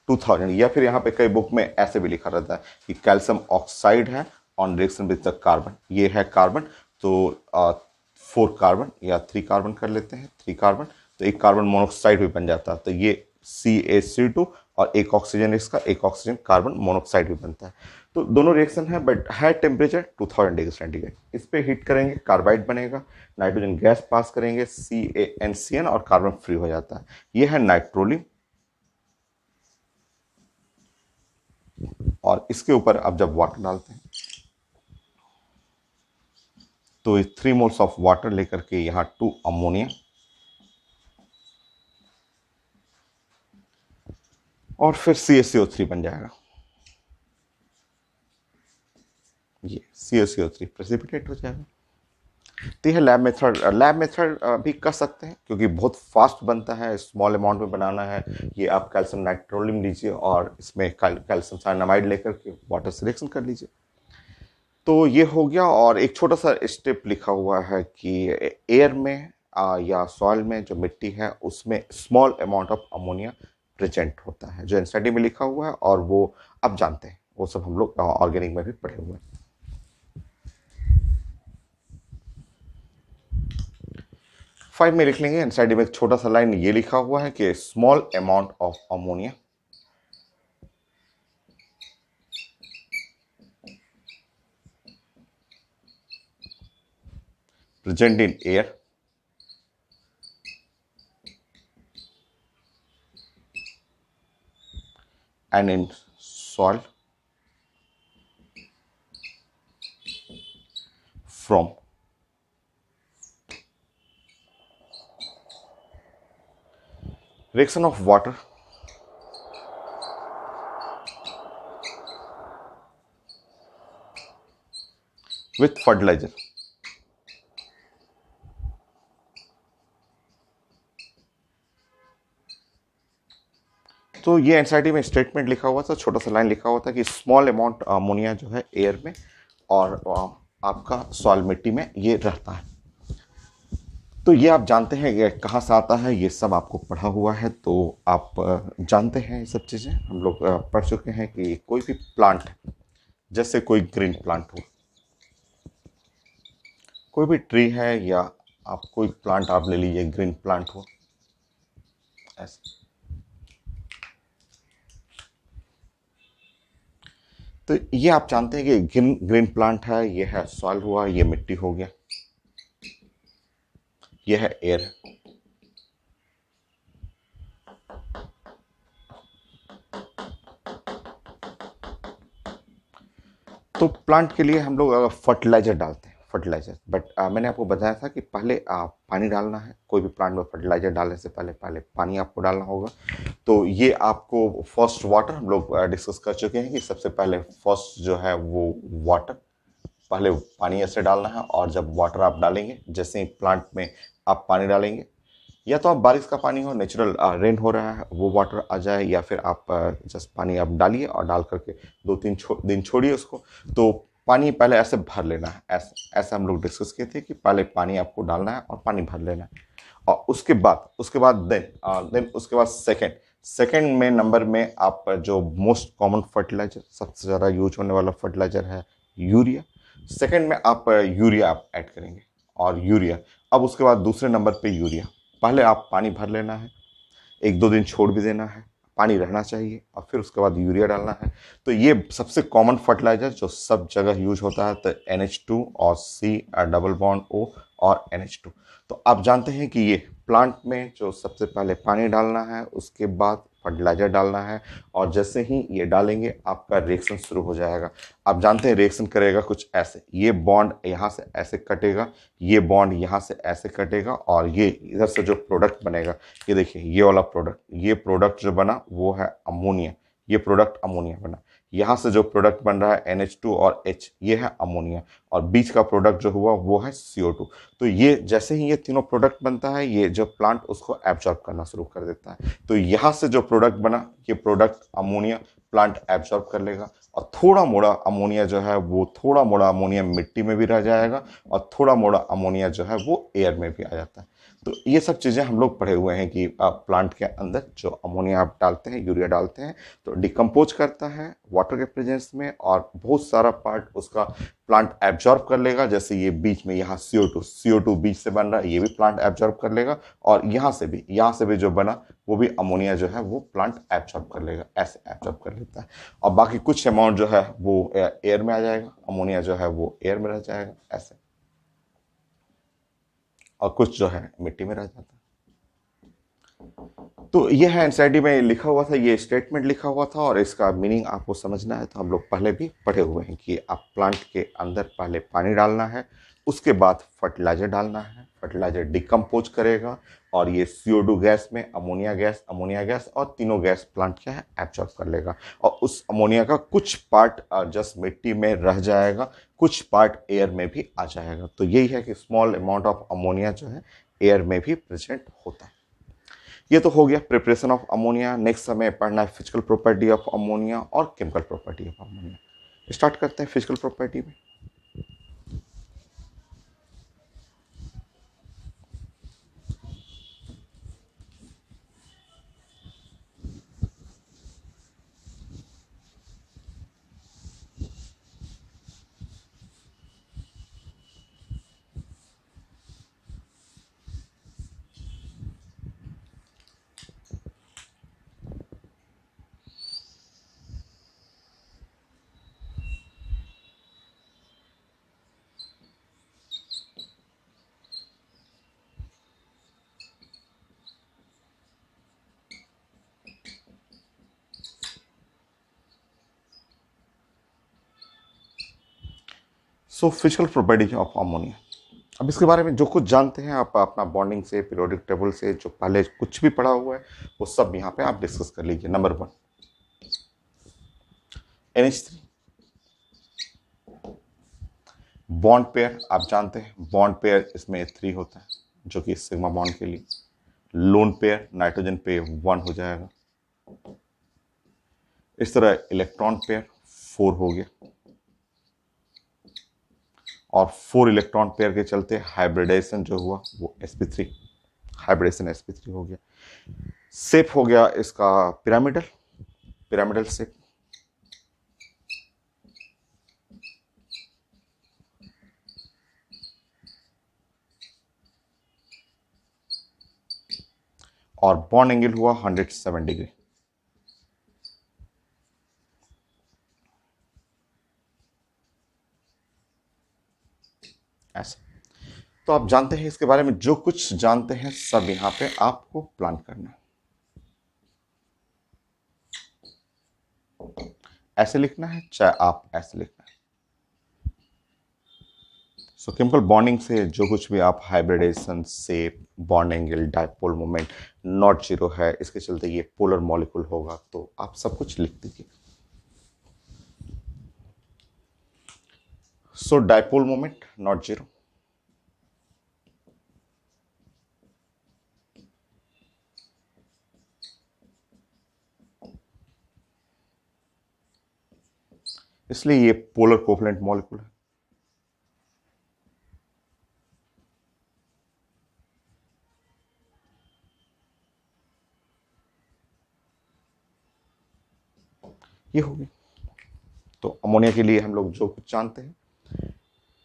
2000, या फिर यहाँ पे कई बुक में ऐसे भी लिखा रहता है कि कैल्शियम ऑक्साइड है on reaction with the carbon. ये है कार्बन, तो 4 कार्बन या 3 कार्बन कर लेते हैं, 3 कार्बन, तो एक कार्बन मोनोक्साइड भी बन जाता है। तो ये CaC2 और एक ऑक्सीजन, इसका एक ऑक्सीजन कार्बन मोनोक्साइड भी बनता है। तो दोनों रिएक्शन है, but high temperature 2000 degree centigrade. इस पे हीट करेंगे, कार्बाइड बनेगा, नाइट्रोजन गैस पास करेंगे, CaNCN, और कार्बन फ्री हो जाता है। ये है नाइट्रोलिन। और इसके ऊपर आप जब वाटर डालते हैं तो 3 मोल्स ऑफ वाटर लेकर के यहाँ 2 अमोनिया, और फिर CaCO3 बन जाएगा। ये CaCO3 प्रेसिपिटेट हो जाएगा। तो यह लैब मेथड भी कर सकते हैं, क्योंकि बहुत फास्ट बनता है, स्मॉल अमाउंट में बनाना है। ये आप कैल्शियम नाइट्रोलिन लीजिए और इसमें कैल्शियम साइनामाइड लेकर के वाटर से रिएक्शन कर लीजिए। तो ये हो गया। और एक छोटा सा स्टेप लिखा हुआ है कि एयर में या सॉइल में जो मिट्टी है उसमें small amount of ammonia present होता है, जो एनसीईआरटी में लिखा हुआ है, और वो आप जानते हैं, वो सब हम लोग ऑर्गेनिक में भी पढ़े हुए हैं। 5 में लिख लेंगे, एनसीईआरटी में एक छोटा सा लाइन ये लिखा हुआ है कि small amount of ammonia present in air and in soil from reaction of water with fertilizer. तो ये एनसीईआरटी में स्टेटमेंट लिखा हुआ था, छोटा सा लाइन लिखा हुआ था कि स्मॉल अमाउंट अमोनिया जो है एयर में और आपका सॉइल मिट्टी में ये रहता है। तो ये आप जानते हैं ये कहाँ से आता है, ये सब आपको पढ़ा हुआ है, तो आप जानते हैं ये सब चीज़ें हम लोग पढ़ चुके हैं कि कोई भी प्लांट, जैसे कोई ग्रीन प्लांट हो, कोई भी ट्री है या आप कोई प्लांट आप ले लीजिए, ग्रीन प्लांट हो ऐसे, तो ये आप जानते हैं कि ग्रीन प्लांट है, ये है सॉइल हुआ, ये मिट्टी हो गया, ये है एयर। तो प्लांट के लिए हम लोग फर्टिलाइजर डालते हैं, फर्टिलाइजर, बट मैंने आपको बताया था कि पहले पानी डालना है। कोई भी प्लांट में फर्टिलाइजर डालने से पहले पहले पानी आपको डालना होगा। तो ये आपको फर्स्ट वाटर हम लोग डिस्कस कर चुके हैं कि सबसे पहले फर्स्ट जो है वो वाटर, पहले पानी ऐसे डालना है, और जब वाटर आप डालेंगे, जैसे ही प्लांट में आप पानी डालेंगे, या तो आप बारिश का पानी हो, नेचुरल रेन हो रहा है वो वाटर आ जाए, या फिर आप जस्ट पानी आप डालिए और डाल करके 2-3 दिन छोड़िए उसको। तो पानी पहले ऐसे भर लेना है, ऐसे ऐसे हम लोग डिस्कस किए थे कि पहले पानी आपको डालना है और पानी भर लेना है, और उसके बाद देन उसके बाद सेकंड में नंबर में आप जो मोस्ट कॉमन फर्टिलाइजर, सबसे ज़्यादा यूज होने वाला फर्टिलाइजर है यूरिया। सेकंड में आप यूरिया आप ऐड करेंगे, और यूरिया, अब उसके बाद दूसरे नंबर पे यूरिया। पहले आप पानी भर लेना है, 1-2 दिन छोड़ भी देना है, पानी रहना चाहिए, और फिर उसके बाद यूरिया डालना है। तो ये सबसे कॉमन फर्टिलाइजर जो सब जगह यूज होता है, तो NH2 और C डबल बॉन्ड O और NH2। तो आप जानते हैं कि ये प्लांट में जो सबसे पहले पानी डालना है, उसके बाद फर्टिलाइजर डालना है, और जैसे ही ये डालेंगे आपका रिएक्शन शुरू हो जाएगा। आप जानते हैं रिएक्शन करेगा कुछ ऐसे, ये बॉन्ड यहाँ से ऐसे कटेगा, ये बॉन्ड यहाँ से ऐसे कटेगा, और ये इधर से जो प्रोडक्ट बनेगा, ये देखिए ये वाला प्रोडक्ट, ये प्रोडक्ट जो बना वो है अमोनिया, ये प्रोडक्ट अमोनिया बना। यहाँ से जो प्रोडक्ट बन रहा है NH2 और H, ये है अमोनिया, और बीच का प्रोडक्ट जो हुआ वो है CO2। तो ये जैसे ही ये तीनों प्रोडक्ट बनता है, ये जो प्लांट उसको एब्जॉर्ब करना शुरू कर देता है। तो यहाँ से जो प्रोडक्ट बना, ये प्रोडक्ट अमोनिया प्लांट एब्जॉर्ब कर लेगा, और थोड़ा मोड़ा अमोनिया जो है वो, थोड़ा मोड़ा अमोनिया मिट्टी में भी रह जाएगा, और थोड़ा मोड़ा अमोनिया जो है वो एयर में भी आ जाता है। तो ये सब चीज़ें हम लोग पढ़े हुए हैं कि प्लांट के अंदर जो अमोनिया आप डालते हैं, यूरिया डालते हैं, तो डिकम्पोज करता है वाटर के प्रेजेंस में, और बहुत सारा पार्ट उसका प्लांट एब्जॉर्ब कर लेगा। जैसे ये बीच में यहाँ CO2 बीच से बन रहा है, ये भी प्लांट एब्जॉर्ब कर लेगा, और यहाँ से भी जो बना वो भी अमोनिया जो है वो प्लांट एब्जॉर्ब कर लेगा, ऐसे एब्जॉर्ब कर लेता है। और बाकी कुछ अमाउंट जो है वो एयर में आ जाएगा, अमोनिया जो है वो एयर में रह जाएगा ऐसे, और कुछ जो है मिट्टी में रह जाता है। तो ये है एनसीईआरटी में लिखा हुआ था, ये स्टेटमेंट लिखा हुआ था, और इसका मीनिंग आपको समझना है तो हम लोग पहले भी पढ़े हुए हैं कि आप प्लांट के अंदर पहले पानी डालना है, उसके बाद फर्टिलाइजर डालना है, फर्टिलाइजर डिकम्पोज करेगा, और ये CO2 गैस में अमोनिया गैस और तीनों गैस प्लांट क्या है एब्जॉर्ब कर लेगा, और उस अमोनिया का कुछ पार्ट जस्ट मिट्टी में रह जाएगा, कुछ पार्ट एयर में भी आ जाएगा। तो यही है कि स्मॉल अमाउंट ऑफ अमोनिया जो है एयर में भी प्रेजेंट होता है। ये तो हो गया प्रिपरेशन ऑफ अमोनिया। नेक्स्ट हमें पढ़ना है फिजिकल प्रॉपर्टी ऑफ अमोनिया और chemical property of ammonia. Start करते हैं फिजिकल प्रॉपर्टी में। So physical properties of ammonia. अब इसके बारे में जो कुछ जानते हैं आप अपना बॉन्डिंग से, पीरियोडिक टेबल से, जो पहले कुछ भी पढ़ा हुआ है वो सब यहाँ पे आप डिस्कस कर लीजिए। Number 1 NH3 bond pair. आप जानते हैं बॉन्ड पेयर इसमें 3 होता है जो कि सिग्मा बॉन्ड के लिए। लोन पेयर नाइट्रोजन पे 1 हो जाएगा। इस तरह इलेक्ट्रॉन पेयर 4 हो गया और 4 इलेक्ट्रॉन पेयर के चलते हाइब्रिडाइजेशन जो हुआ वो sp3, हाइब्रिडेशन sp3 हो गया। शेप हो गया इसका पिरामिडल, पिरामिडल शेप। और बॉन्ड एंगल हुआ 107 डिग्री। ऐसा। तो आप जानते हैं इसके बारे में जो कुछ जानते हैं सब यहां पे आपको प्लान करना है। ऐसे लिखना है चाहे आप ऐसे लिखना है। सो केमिकल बॉन्डिंग से जो कुछ भी आप hybridisation, shape, bond angle, dipole moment not zero है, इसके चलते ये पोलर मॉलिक्यूल होगा, तो आप सब कुछ लिख दीजिए। सो डायपोल मोमेंट नॉट जीरो, इसलिए ये पोलर कोवलेंट मॉलिक्यूल है। ये होगी। तो अमोनिया के लिए हम लोग जो कुछ जानते हैं।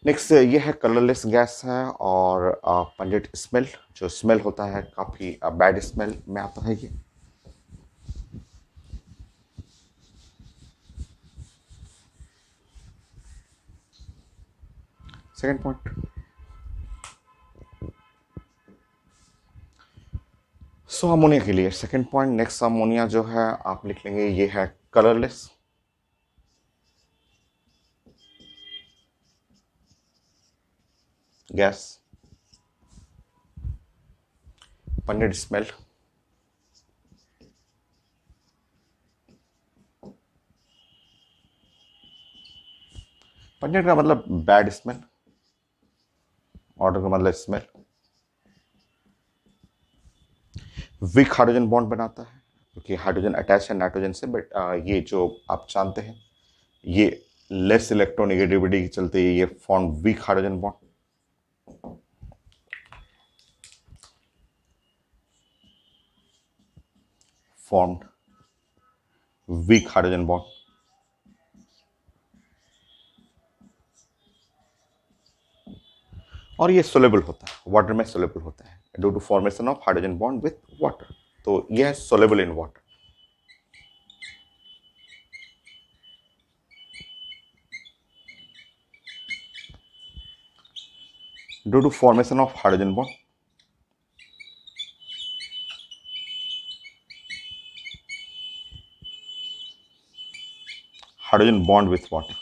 नेक्स्ट ये है कलरलेस गैस है और पंजेंट स्मेल, जो स्मेल होता है काफ़ी बैड स्मेल में आता है ये। Second point. सो अमोनिया के लिए सेकेंड पॉइंट, नेक्स्ट अमोनिया जो है आप लिख लेंगे ये है colourless gas, pungent smell, pungent का मतलब बैड स्मेल, ऑर्डर का मतलब स्मेल। वीक हाइड्रोजन बॉन्ड बनाता है क्योंकि हाइड्रोजन अटैच है नाइट्रोजन से, बट ये जो आप जानते हैं ये लेस इलेक्ट्रोनेगेटिविटी के चलते ये form weak hydrogen bond. Formed weak hydrogen bond. और ये सोलेबल होता है, वाटर में सोलेबल होता है due to formation of hydrogen bond with water. तो यह है soluble in water. Due to formation of hydrogen bond, hydrogen bond with water.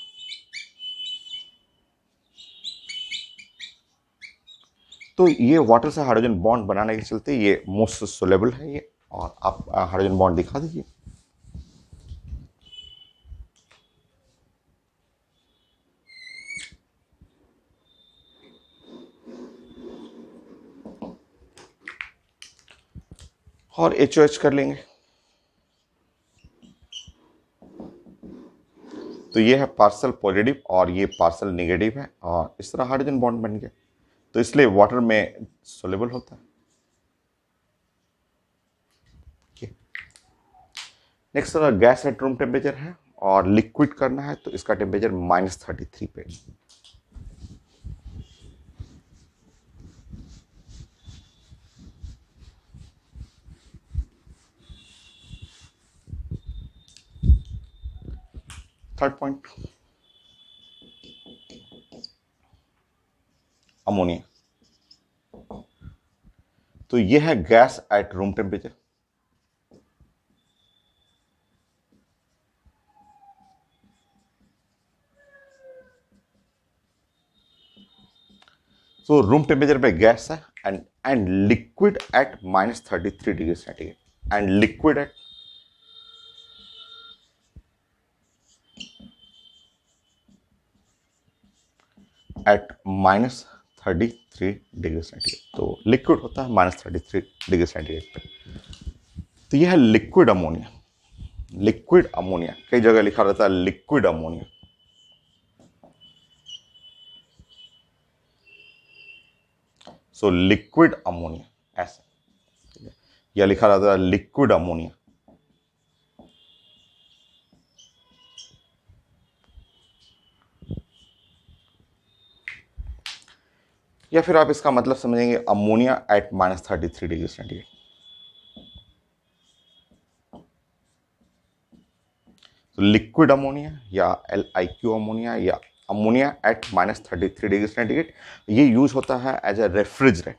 तो ये वाटर से हाइड्रोजन बॉन्ड बनाने के चलते ये मोस्ट सोलेबल है ये। और आप हाइड्रोजन बॉन्ड दिखा दीजिए। और HOH कर लेंगे। तो ये है पार्सल पॉजिटिव और ये पार्सल नेगेटिव है और इस तरह हाइड्रोजन बॉन्ड बन गया। तो इसलिए वाटर में सोलेबल होता है। Next gas at room temperature है और लिक्विड करना है तो इसका टेम्परेचर -33 पे। Third point, ammonia. तो यह है gas at room temperature. So room temperature पे गैस है and liquid at -33 degree centigrade and liquid at -33 degree centigrade. तो लिक्विड होता है -33 डिग्री सेंटीग्रेड पे। तो यह है लिक्विड अमोनिया। लिक्विड अमोनिया कई जगह लिखा रहता है liquid ammonia. So liquid ammonia ऐसे, यह लिखा रहता है लिक्विड अमोनिया। या फिर आप इसका मतलब समझेंगे अमोनिया एट -33 डिग्री सेंटीग्रेड। तो लिक्विड अमोनिया या LiQ अमोनिया या अमोनिया एट -33 डिग्री सेंटीग्रेड, ये यूज होता है एज ए रेफ्रिजरेंट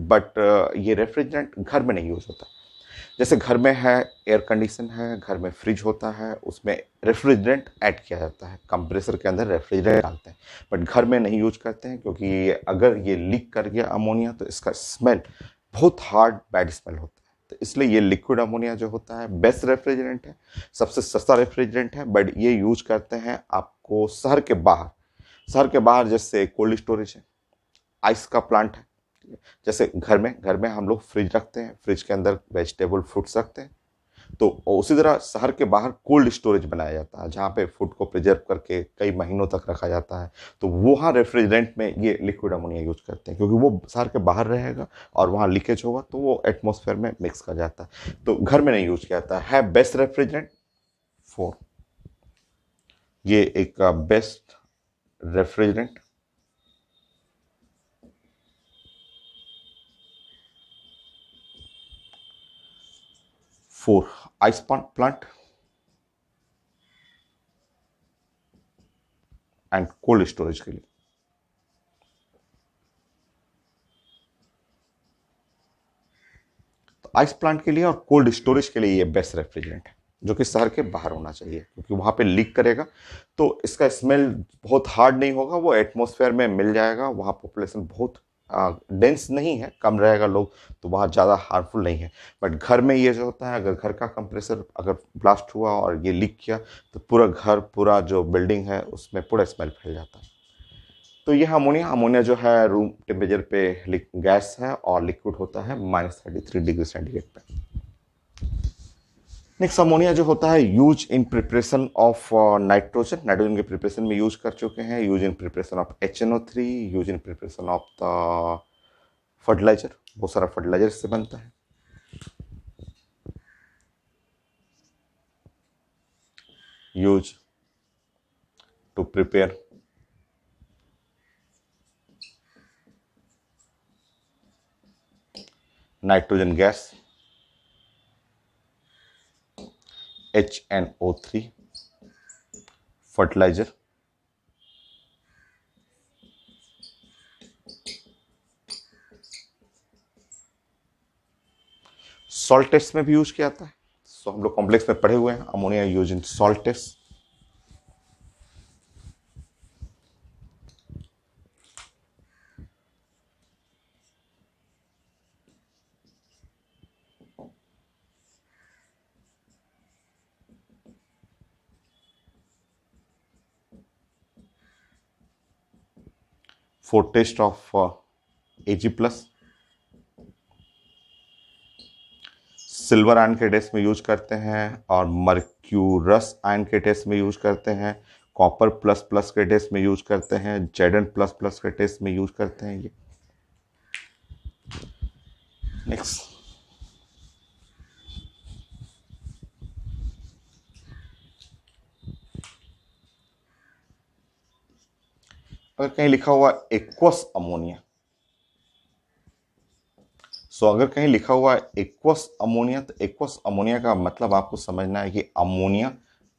बट ये रेफ्रिजरेंट घर में नहीं यूज होता। जैसे घर में है, एयर कंडीशन है, घर में फ्रिज होता है, उसमें रेफ्रिजरेंट ऐड किया जाता है, कंप्रेसर के अंदर रेफ्रिजरेंट डालते हैं, बट घर में नहीं यूज करते हैं क्योंकि अगर ये लीक कर गया अमोनिया तो इसका स्मेल बहुत हार्ड बैड स्मेल होता है। तो इसलिए ये लिक्विड अमोनिया जो होता है बेस्ट रेफ्रिजरेंट है, सबसे सस्ता रेफ्रिजरेंट है, बट ये यूज करते हैं आपको शहर के बाहर जैसे कोल्ड स्टोरेज है, आइस का प्लांट है। जैसे घर में हम लोग फ्रिज रखते हैं, फ्रिज के अंदर वेजिटेबल फ्रूट्स रखते हैं, तो उसी तरह शहर के बाहर कोल्ड स्टोरेज बनाया जाता है जहाँ पे फूड को प्रिजर्व करके कई महीनों तक रखा जाता है। तो वहाँ रेफ्रिजरेंट में ये लिक्विड अमोनिया यूज करते हैं क्योंकि वो शहर के बाहर रहेगा और वहाँ लीकेज होगा तो वो एटमॉस्फेयर में मिक्स कर जाता है। तो घर में नहीं यूज किया जाता है। बेस्ट रेफ्रिजरेंट 4, ये एक best refrigerant. Four, ice plant and cold storage के लिए। तो आइस प्लांट के लिए और कोल्ड स्टोरेज के लिए ये बेस्ट रेफ्रिजरेंट है जो कि शहर के बाहर होना चाहिए क्योंकि वहां पे लीक करेगा तो इसका स्मेल बहुत हार्ड नहीं होगा, वो एटमॉस्फेयर में मिल जाएगा। वहाँ पॉपुलेशन बहुत डेंस नहीं है, कम रहेगा लोग, तो वहाँ ज़्यादा हार्मफुल नहीं है। बट घर में ये जो होता है, अगर घर का कंप्रेसर अगर ब्लास्ट हुआ और ये लीक किया तो पूरा घर, पूरा जो बिल्डिंग है उसमें पूरा स्मेल फैल जाता है। तो ये अमोनिया जो है रूम टेम्परेचर पे गैस है और लिक्विड होता है -33 डिग्री सेंटीग्रेड पे। नेक्स्ट, अमोनिया जो होता है use in preparation of nitrogen के प्रिपरेशन में यूज कर चुके हैं, use in preparation of HNO3, use in preparation of the fertiliser, बहुत सारा फर्टिलाइजर से बनता है। Use to prepare nitrogen gas HNO3 fertiliser. Salt test में भी यूज किया जाता है। सो हम लोग कॉम्प्लेक्स में पढ़े हुए हैं ammonia use in salt test. For test of Ag+, silver ion के टेस्ट में यूज करते हैं और मर्क्यूरस आयन के टेस्ट में यूज करते हैं, कॉपर ++ के टेस्ट में यूज करते हैं, Zn++ के टेस्ट में यूज करते हैं। ये नेक्स्ट, अगर कहीं लिखा हुआ एक्वस अमोनिया, अगर कहीं लिखा हुआ है एक्वस अमोनिया, तो एक्वस अमोनिया का मतलब आपको समझना है कि ammonia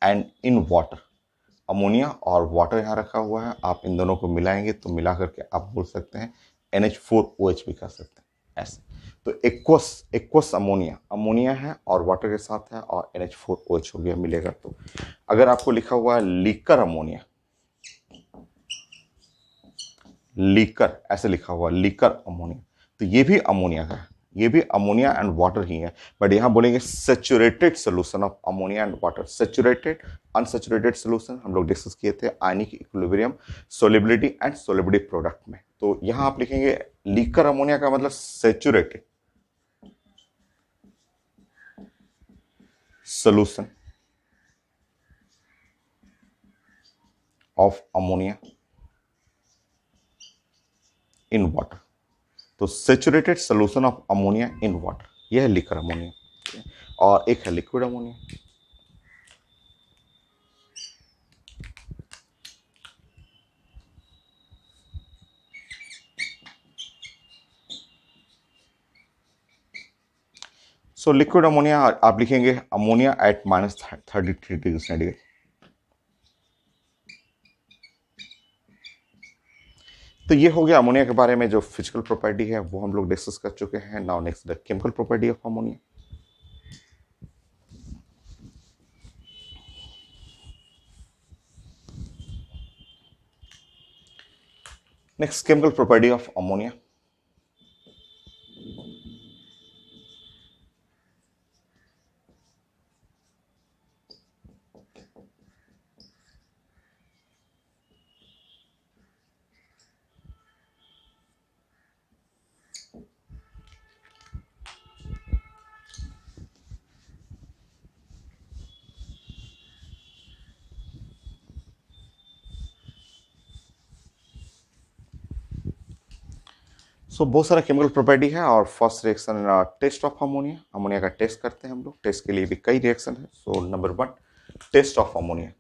and in water, ammonia और वाटर यहाँ रखा हुआ है, आप इन दोनों को मिलाएंगे तो मिला करके आप बोल सकते हैं NH4OH भी कर सकते हैं ऐसे। तो एक्वस अमोनिया है और वाटर के साथ है और NH4OH हो गया मिलेगा। तो अगर आपको लिखा हुआ है लीकर लीकर ऐसे लिखा हुआ, लीकर अमोनिया, तो ये भी अमोनिया का है, ये भी अमोनिया एंड वाटर ही है, बट यहां बोलेंगे saturated solution of ammonia and water. Saturated, unsaturated solution हम लोग डिस्कस किए थे ionic equilibrium, solubility and solubility product में। तो यहां आप लिखेंगे लीकर अमोनिया का मतलब saturated solution of ammonia in water. तो saturated solution of ammonia in water, यह है लीकर अमोनिया, और एक है liquid ammonia. So liquid ammonia आप लिखेंगे अमोनिया एट -33 डिग्री सेंटीग्रेड। तो ये हो गया अमोनिया के बारे में, जो फिजिकल प्रॉपर्टी है वो हम लोग डिस्कस कर चुके हैं। Now next the chemical property of ammonia. Next chemical property of ammonia. So बहुत सारा केमिकल प्रॉपर्टी है, और first reaction test of ammonia. Ammonia का टेस्ट करते हैं हम लोग, टेस्ट के लिए भी कई रिएक्शन है। So number 1, test of ammonia.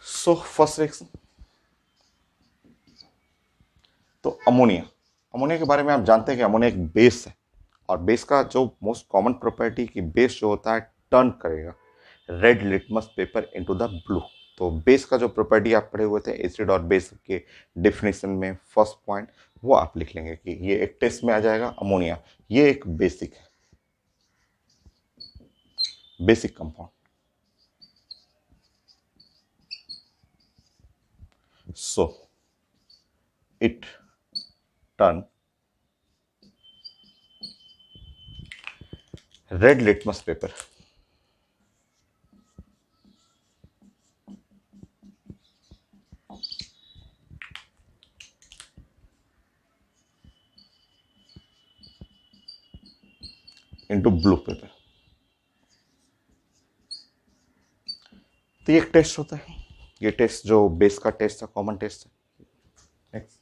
So first reaction, तो अमोनिया, अमोनिया के बारे में आप जानते हैं कि अमोनिया एक बेस है, और बेस का जो मोस्ट कॉमन प्रॉपर्टी कि बेस जो होता है टर्न करेगा red litmus paper into the blue. तो बेस का जो प्रॉपर्टी आप पढ़े हुए थे एसिड और बेस के डेफिनेशन में, फर्स्ट पॉइंट वो आप लिख लेंगे कि ये एक टेस्ट में आ जाएगा। अमोनिया ये एक बेसिक है, basic compound. So it turn red litmus paper into blue paper. तो ये एक टेस्ट होता है, ये टेस्ट जो बेस का टेस्ट है, कॉमन टेस्ट है। नेक्स्ट,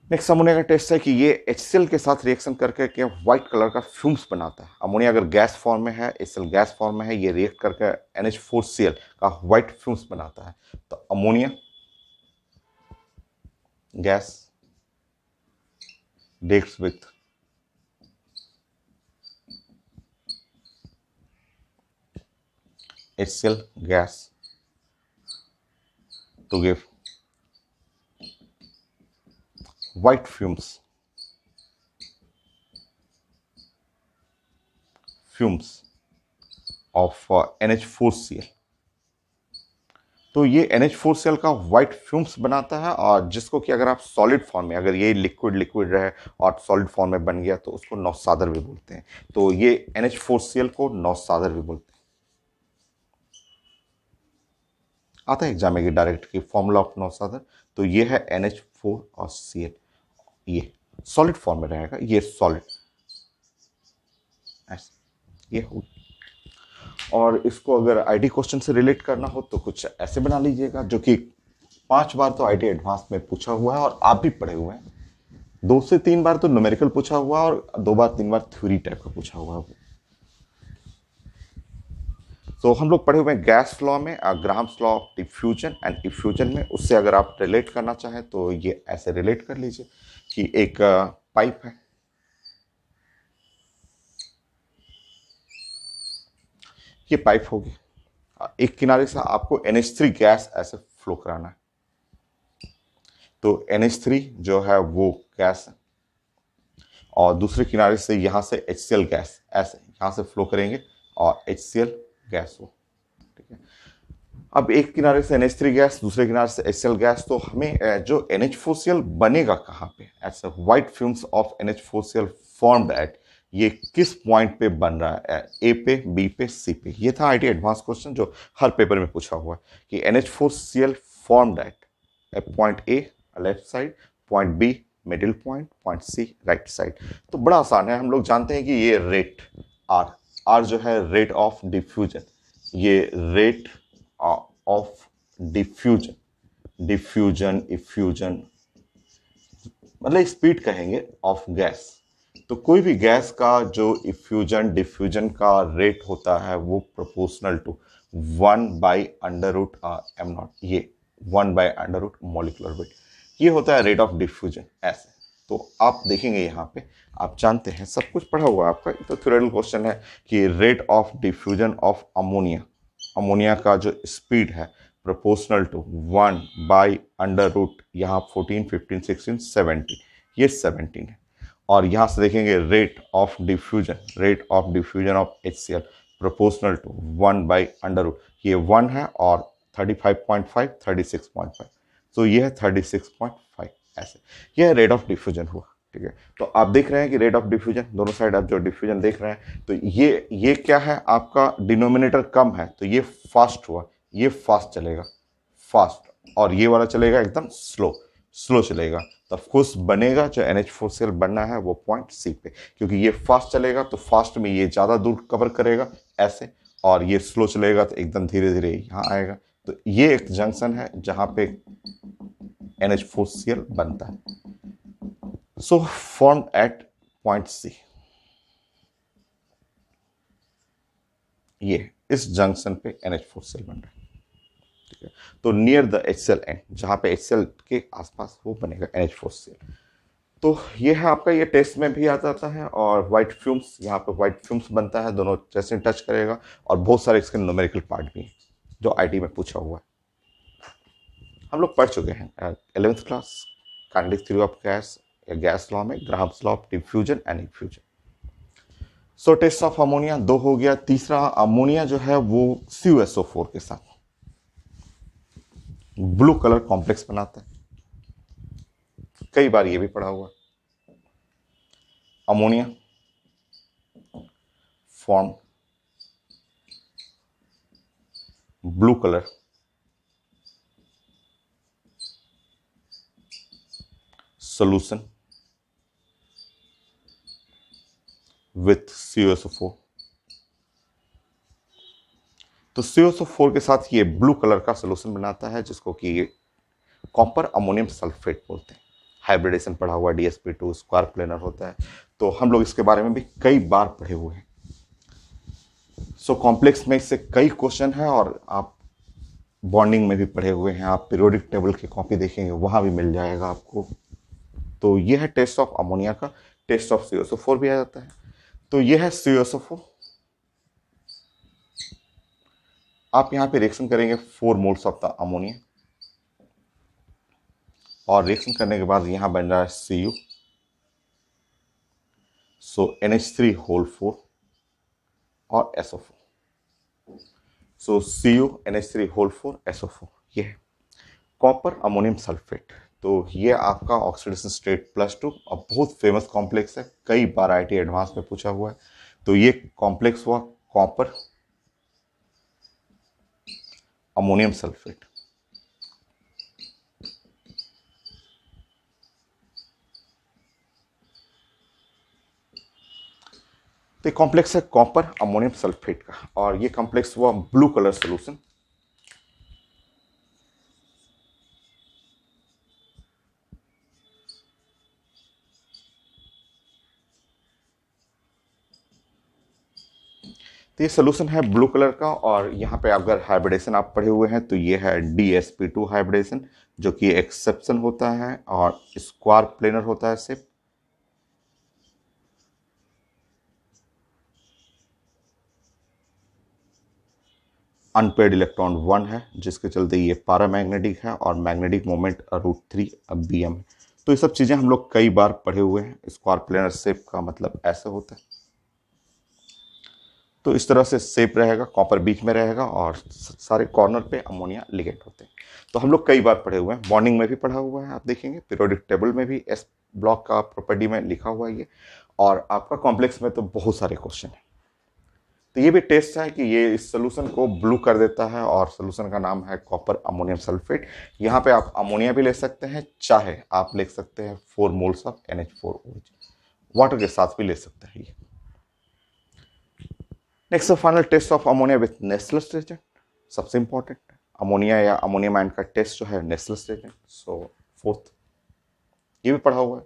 नेक्स्ट अमोनिया का टेस्ट है कि ये HCl के साथ रिएक्शन करके के व्हाइट कलर का फ्यूम्स बनाता है। अमोनिया अगर गैस फॉर्म में है, HCl गैस फॉर्म में है, ये रिएक्ट करके NH4Cl का व्हाइट फ्यूम्स बनाता है। तो ammonia gas reacts with HCl gas to give white fumes of NH4Cl। तो ये NH4Cl का व्हाइट फ्यूम्स बनाता है, और जिसको कि अगर आप सॉलिड फॉर्म में, अगर ये लिक्विड रहे और सॉलिड फॉर्म में बन गया तो उसको नौसादर भी बोलते हैं। तो ये NH4Cl को नौसादर भी बोलते हैं। आता है एग्जाम में डायरेक्ट की फॉर्मूला ऑफ नौसादर। तो ये है NH4 और Cl, ये सॉलिड फॉर्म में रहेगा, ये सॉलिड ऐसे ये हो। और इसको अगर आईटी क्वेश्चन से रिलेट करना हो तो कुछ ऐसे बना लीजिएगा, जो कि 5 बार तो आईटी एडवांस में पूछा हुआ है और आप भी पढ़े हुए हैं। 2 से 3 बार तो न्यूमेरिकल पूछा हुआ और 2 बार 3 बार थ्योरी टाइप का पूछा हुआ है। तो हम लोग पढ़े हुए हैं गैस लॉ में, Graham's law of diffusion and effusion में। उससे अगर आप रिलेट करना चाहें तो ये ऐसे रिलेट कर लीजिए कि एक पाइप है, ये पाइप होगी, एक किनारे से आपको NH3 गैस ऐसे फ्लो कराना है। तो NH3 जो है वो गैस है, और दूसरे किनारे से यहाँ से HCl गैस ऐसे यहाँ से फ्लो करेंगे और HCl गैस हो, ठीक है। अब एक किनारे से NH3 गैस, दूसरे किनारे से HCl गैस, तो हमें जो NH4Cl बनेगा कहाँ पे, ऐसा white fumes of NH4Cl formed eight, ये किस पॉइंट पे बन रहा है, ए पे, बी पे, सी पे। ये था आईटी एडवांस क्वेश्चन जो हर पेपर में पूछा हुआ है कि NH4Cl formed at point A left side, point B middle point, point C right side. तो बड़ा आसान है, हम लोग जानते हैं कि ये रेट आर जो है रेट ऑफ डिफ्यूजन, ये रेट ऑफ डिफ्यूजन इफ्यूजन मतलब स्पीड कहेंगे ऑफ गैस। तो कोई भी गैस का जो इफ्यूजन डिफ्यूजन का रेट होता है वो प्रोपोर्शनल टू 1/√m0, ये 1/√ मॉलिक्यूलर वेट, ये होता है रेट ऑफ डिफ्यूजन ऐसे। तो आप देखेंगे यहाँ पे, आप जानते हैं, सब कुछ पढ़ा हुआ है आपका, तो थ्योरेटिकल क्वेश्चन है कि rate of diffusion of ammonia का जो स्पीड है प्रोपोर्शनल टू 1/√, यहाँ 14, 15, 16, 17, ये 17 है। और यहाँ से देखेंगे rate of diffusion of HCl proportional to 1/√, ये 1 है और 35.5, 36.5, तो ये है 36.5 ऐसे, ये है रेट ऑफ डिफ्यूजन हुआ, ठीक है। तो आप देख रहे हैं कि रेट ऑफ डिफ्यूजन, दोनों साइड आप जो डिफ्यूजन देख रहे हैं, तो ये क्या है, आपका डिनोमिनेटर कम है तो ये फास्ट हुआ, ये फास्ट चलेगा, फास्ट, और ये वाला चलेगा एकदम स्लो चलेगा। तो ऑफकोर्स बनेगा जो NH4Cl बनना है वो पॉइंट सी पे, क्योंकि ये फास्ट चलेगा तो फास्ट में ये ज़्यादा दूर कवर करेगा ऐसे, और ये स्लो चलेगा तो एकदम धीरे धीरे यहाँ आएगा। तो ये एक जंक्शन है जहाँ पे NH4Cl बनता है। So formed at point C, ये इस जंक्शन पे NH4Cl बन रहा है, ठीक है। तो नियर द HCl एंड, जहाँ पे HCl के आसपास वो बनेगा NH4Cl। तो ये है आपका, ये टेस्ट में भी आ जाता है, और व्हाइट फ्यूम्स, यहाँ पे व्हाइट फ्यूम्स बनता है, दोनों जैसे टच करेगा, और बहुत सारे इसके न्यूमेरिकल पार्ट भी हैं जो आईटी में पूछा हुआ है, हम लोग पढ़ चुके हैं 11th class kinetic theory of gas या गैस लॉ में Graham's law of diffusion and effusion. So test of ammonia 2 हो गया। तीसरा, अमोनिया जो है वो CuSO4 के साथ ब्लू कलर कॉम्प्लेक्स बनाता है, कई बार ये भी पढ़ा हुआ। Ammonia form blue colour solution with CuSO4। तो CuSO4 के साथ ये ब्लू कलर का सोल्यूशन बनाता है, जिसको कि कॉपर अमोनियम सल्फेट बोलते हैं। हाइब्रिडेशन पढ़ा हुआ, DsP2 स्क्वायर प्लेनर होता है, तो हम लोग इसके बारे में भी कई बार पढ़े हुए हैं। सो कॉम्प्लेक्स में इससे कई क्वेश्चन है, और आप बॉन्डिंग में भी पढ़े हुए हैं, आप पीरियोडिक टेबल की कॉपी देखेंगे वहां भी मिल जाएगा आपको। तो ये है टेस्ट ऑफ अमोनिया का। टेस्ट ऑफ CuSO4 भी आ जाता है। तो ये है CuSO4। आप यहाँ पे रिएक्शन करेंगे 4 मोल्स ऑफ द अमोनिया, और रिएक्शन करने के बाद यहाँ बन रहा है Cu, सो NH3 होल 4 और SO4, सो Cu NH3 होल 4 SO4, ये है कॉपर अमोनियम सल्फेट। तो ये आपका ऑक्सीडेशन स्टेट +2 और बहुत फेमस कॉम्प्लेक्स है, कई बार आईटी एडवांस में पूछा हुआ है। तो ये कॉम्प्लेक्स हुआ कॉपर अमोनियम सल्फेट। तो कॉम्प्लेक्स है कॉपर अमोनियम सल्फेट का, और ये कॉम्प्लेक्स हुआ ब्लू कलर सोल्यूशन। तो ये सोल्यूशन है ब्लू कलर का, और यहाँ पे अगर हाइब्रिडेशन आप पढ़े हुए हैं तो ये है DsP2 हाइब्रिडेशन, जो कि एक्सेप्शन होता है और स्क्वायर प्लेनर होता है सिर्फ। अनपेड इलेक्ट्रॉन 1 है, जिसके चलते ये पैरामैग्नेटिक है और मैग्नेटिक मोमेंट √3 BM है। तो ये सब चीज़ें हम लोग कई बार पढ़े हुए हैं। स्क्वायर प्लेनर शेप का मतलब ऐसे होता है। तो इस तरह से शेप रहेगा, कॉपर बीच में रहेगा और सारे कॉर्नर पे अमोनिया लिगेंड होते हैं। तो हम लोग कई बार पढ़े हुए हैं, बॉन्डिंग में भी पढ़ा हुआ है, आप देखेंगे पीरियोडिक टेबल में भी एस ब्लॉक का प्रॉपर्टी में लिखा हुआ है ये, और आपका कॉम्प्लेक्स में तो बहुत सारे क्वेश्चन है। तो ये भी टेस्ट है कि ये इस सोल्यूशन को ब्लू कर देता है और सोल्यूशन का नाम है कॉपर अमोनियम सल्फेट। यहाँ पे आप अमोनिया भी ले सकते हैं, चाहे आप ले सकते हैं 4 मोल्स ऑफ NH4OH, वाटर के साथ भी ले सकते हैं ये। Next final test of ammonia with Nessler's reagent, सबसे इंपॉर्टेंट अमोनिया या अमोनियम आयन का टेस्ट जो है नेस्लस रिएजेंट। सो फोर्थ ये भी पढ़ा हुआ है।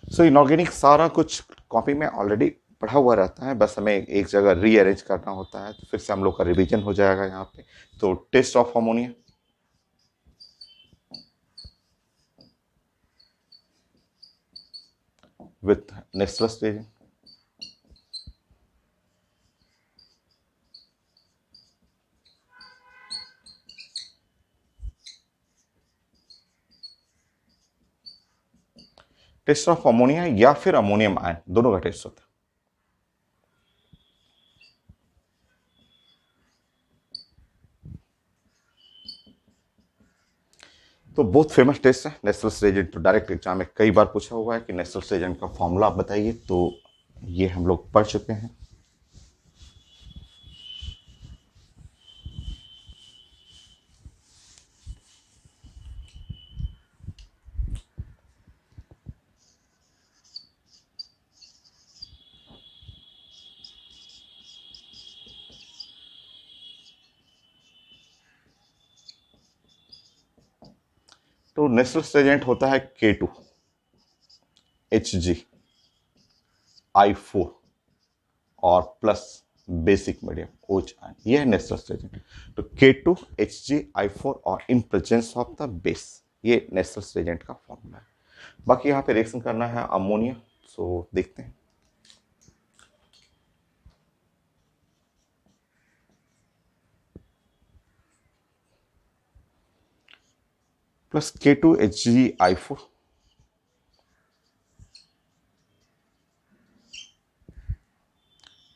सो इनऑर्गेनिक सारा कुछ कॉपी में ऑलरेडी पढ़ा हुआ रहता है, बस हमें एक जगह रीअरेंज करना होता है, तो फिर से हम लोग का रिवीजन हो जाएगा यहाँ पे। तो test of ammonia, with Nessler's reagent. Test of ammonia या फिर अमोनियम आयन, दोनों का टेस्ट होता है। तो बहुत फेमस टेस्ट है नेस्लस रिएजेंट। तो डायरेक्ट एग्जाम में कई बार पूछा हुआ है कि नेस्लस रिएजेंट का फॉर्मूला आप बताइए, तो ये हम लोग पढ़ चुके हैं। तो नेस्लस रिएजेंट होता है K2HgI4 और plus basic medium OH ion, यह है नेस्लस रिएजेंट। तो K2HgI4 और in presence of the base, ये नेस्लस रिएजेंट का फॉर्मूला है। बाकी यहाँ पे रिएक्शन करना है अमोनिया, सो देखते हैं। Plus K2HgI4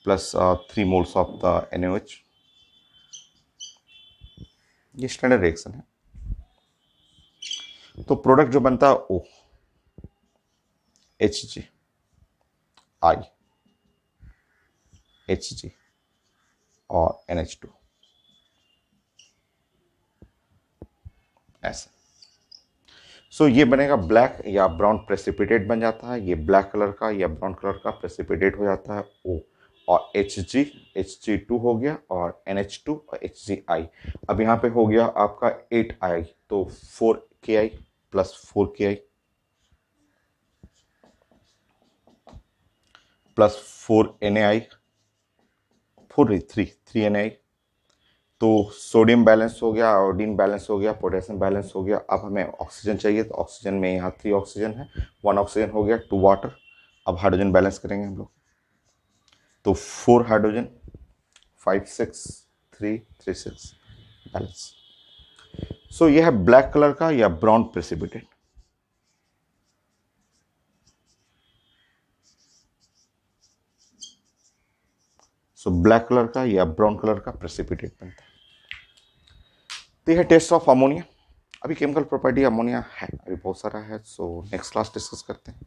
plus 3 moles of the NaOH, ये स्टैंडर्ड रिएक्शन है। तो प्रोडक्ट जो बनता है O Hg I Hg और NH2 ऐसे। सो ये बनेगा ब्लैक या ब्राउन प्रेसिपिटेट बन जाता है, ये ब्लैक कलर का या ब्राउन कलर का प्रेसिपिटेट हो जाता है O, और Hg2 हो गया और NH2 और HgI। अब यहाँ पे हो गया आपका 8I, तो 4Ki plus 4Ki plus 4NaI, 3NaI। तो सोडियम बैलेंस हो गया, आयोडीन बैलेंस हो गया, पोटेशियम बैलेंस हो गया। अब हमें ऑक्सीजन चाहिए, तो ऑक्सीजन में यहाँ 3 ऑक्सीजन है, 1 ऑक्सीजन हो गया, 2 वाटर। अब हाइड्रोजन बैलेंस करेंगे हम लोग, तो 4 हाइड्रोजन, 5 6 3 3 6 बैलेंस। सो यह है ब्लैक कलर का या brown precipitate. So black colour का या ब्राउन कलर का प्रेसिपिटेट बनता है। तो यह टेस्ट ऑफ अमोनिया। अभी केमिकल प्रॉपर्टी अमोनिया है, अभी बहुत सारा है, सो नेक्स्ट क्लास डिस्कस करते हैं।